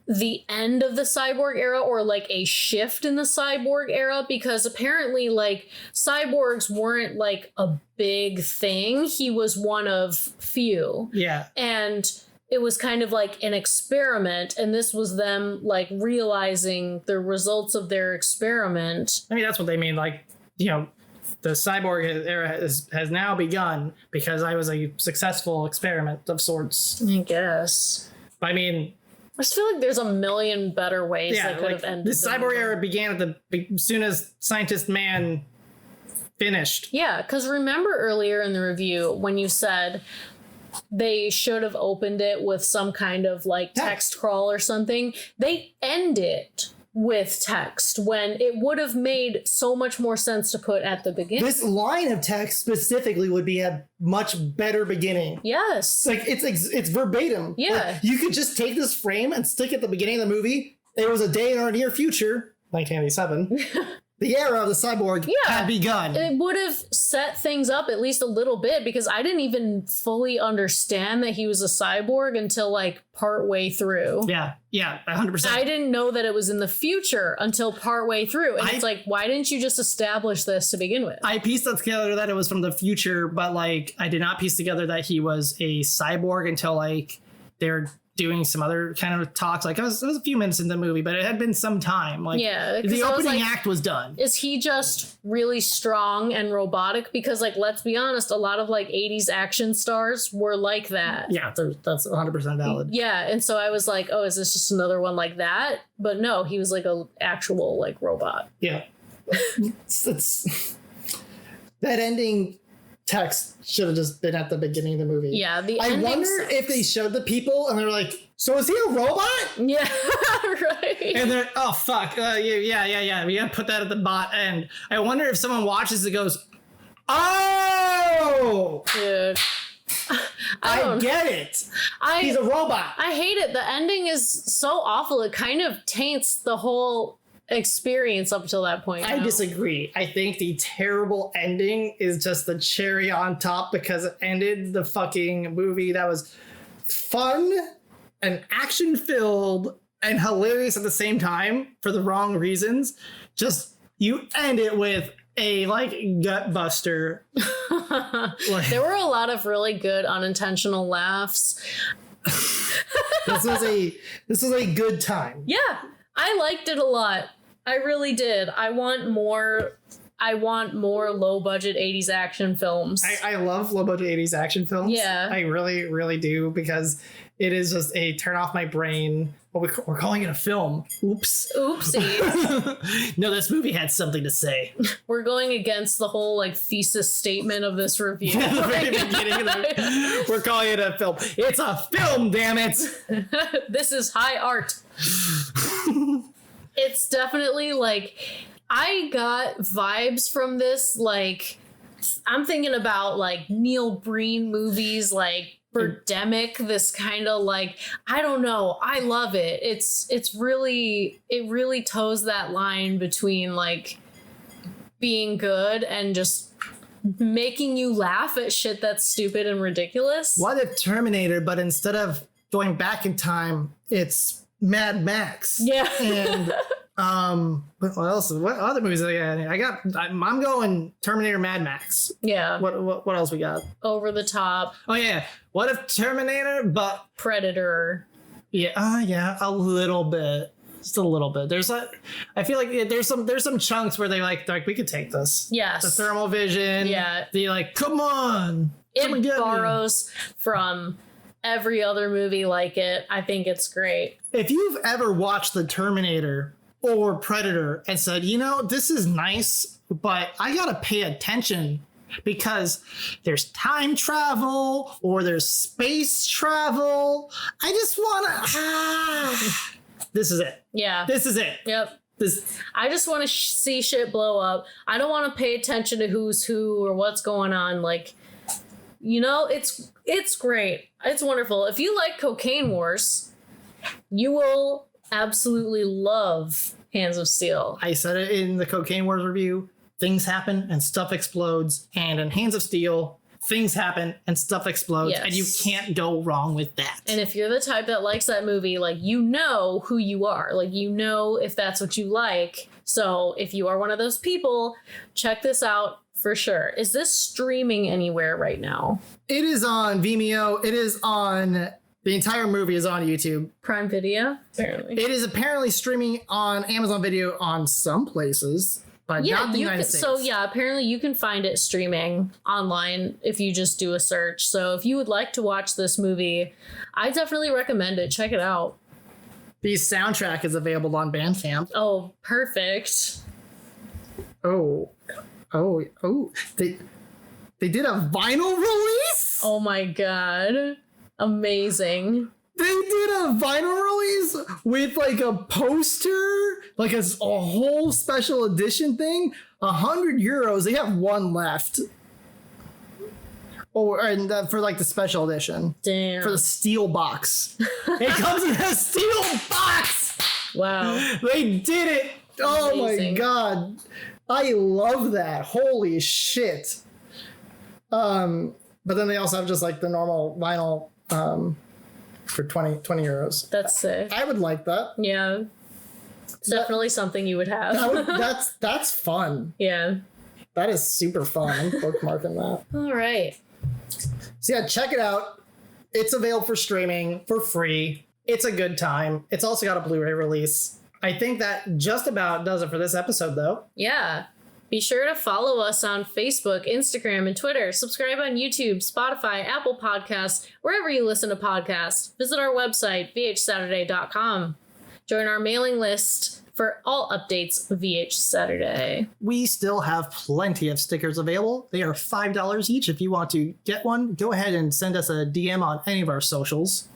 the end of the cyborg era, or like a shift in the cyborg era? Because apparently, like, cyborgs weren't like a big thing. He was one of few. Yeah. And it was kind of like an experiment, and this was them like realizing the results of their experiment. I mean, that's what they mean. Like, the cyborg era has now begun because I was a successful experiment of sorts. I guess. I mean, I just feel like there's a million better ways that could have ended. The cyborg era began as soon as Scientist Man finished. Yeah, because remember earlier in the review when you said they should have opened it with some kind of like text crawl or something. They end it with text when it would have made so much more sense to put at the beginning. This line of text specifically would be a much better beginning. Yes. Like it's verbatim. Yeah. Like, you could just take this frame and stick it at the beginning of the movie. There was a day in our near future, 1987. The era of the cyborg had begun. It would have set things up at least a little bit, because I didn't even fully understand that he was a cyborg until like part way through. Yeah, 100%. I didn't know that it was in the future until part way through. And it's like, why didn't you just establish this to begin with? I pieced together that it was from the future, but like I did not piece together that he was a cyborg until like they're doing some other kind of talks. Like it was a few minutes in the movie, but it had been some time. Like the opening act was done. Is he just really strong and robotic? Because like, let's be honest, a lot of like 80s action stars were like that. Yeah, that's 100% valid. Yeah, and so I was like, oh, is this just another one like that? But no, he was like a actual like robot. Yeah. it's that ending text should have just been at the beginning of the movie. Yeah, I wonder if they showed the people and they're like, so is he a robot? Yeah, right. And they're, oh fuck, yeah. We gotta put that at the bot end. I wonder if someone watches it goes, oh, dude, I get it. He's a robot. I hate it. The ending is so awful. It kind of taints the whole experience up till that point. I disagree. I think the terrible ending is just the cherry on top, because it ended the fucking movie that was fun and action filled and hilarious at the same time for the wrong reasons. Just you end it with a like gut buster. There were a lot of really good unintentional laughs. This was a good time. Yeah. I liked it a lot. I really did. I want more low budget 80s action films. I love low budget 80s action films. Yeah. I really, really do, because it is just a turn off my brain. Well, we're calling it a film. Oops. Oopsie. No, this movie had something to say. We're going against the whole like thesis statement of this review. At the very beginning of the, we're calling it a film. It's a film, damn it. This is high art. It's definitely like, I got vibes from this. Like, I'm thinking about like Neil Breen movies, like Birdemic, this kind of like, I don't know. I love it. It really toes that line between like being good and just making you laugh at shit that's stupid and ridiculous. What if Terminator, but instead of going back in time, it's Mad Max? Yeah. And what else? What other movies? I'm going Terminator, Mad Max. Yeah. What else we got? Over the top. Oh yeah. What if Terminator, but Predator? Yeah. Yeah. A little bit. Just a little bit. There's I feel like there's some chunks where they're like we could take this. Yes. The thermal vision. Yeah. They're like, come on. It borrows from every other movie like it. I think it's great. If you've ever watched the Terminator or Predator and said, you know, this is nice, but I gotta pay attention because there's time travel or there's space travel. I just wanna... This is it. Yeah. This is it. Yep. This. I just want to see shit blow up. I don't want to pay attention to who's who or what's going on. Like, you know, it's great. It's wonderful. If you like Cocaine Wars, you will absolutely love Hands of Steel. I said it in the Cocaine Wars review. Things happen and stuff explodes. And in Hands of Steel, things happen and stuff explodes. Yes. And you can't go wrong with that. And if you're the type that likes that movie, like, you know who you are. Like, you know if that's what you like. So if you are one of those people, check this out for sure. Is this streaming anywhere right now? It is on Vimeo. It is on... The entire movie is on YouTube. Prime Video, apparently. It is apparently streaming on Amazon Video on some places, but not the United States. So yeah, apparently you can find it streaming online if you just do a search. So if you would like to watch this movie, I definitely recommend it. Check it out. The soundtrack is available on Bandcamp. Oh, perfect. Oh. They did a vinyl release? Oh my god. Amazing. They did a vinyl release with like a poster, like a whole special edition thing. €100. They have one left. Oh, and for like the special edition. Damn. For the steel box. It comes in a steel box. Wow. They did it. Oh Amazing. my god. I love that. Holy shit. But then they also have just like the normal vinyl for 20 euros. That's sick. I would like that. Yeah. It's definitely something you would have. That's fun. Yeah. That is super fun. I'm bookmarking that. All right. So yeah, check it out. It's available for streaming for free. It's a good time. It's also got a Blu-ray release. I think that just about does it for this episode, though. Yeah. Be sure to follow us on Facebook, Instagram, and Twitter. Subscribe on YouTube, Spotify, Apple Podcasts, wherever you listen to podcasts. Visit our website, VHSaturday.com. Join our mailing list for all updates of VH Saturday. We still have plenty of stickers available. They are $5 each. If you want to get one, go ahead and send us a DM on any of our socials.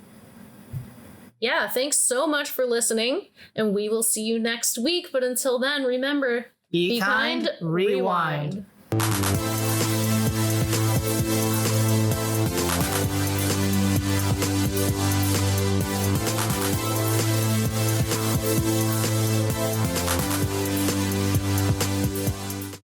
Yeah, thanks so much for listening, and we will see you next week. But until then, remember... Be kind, rewind.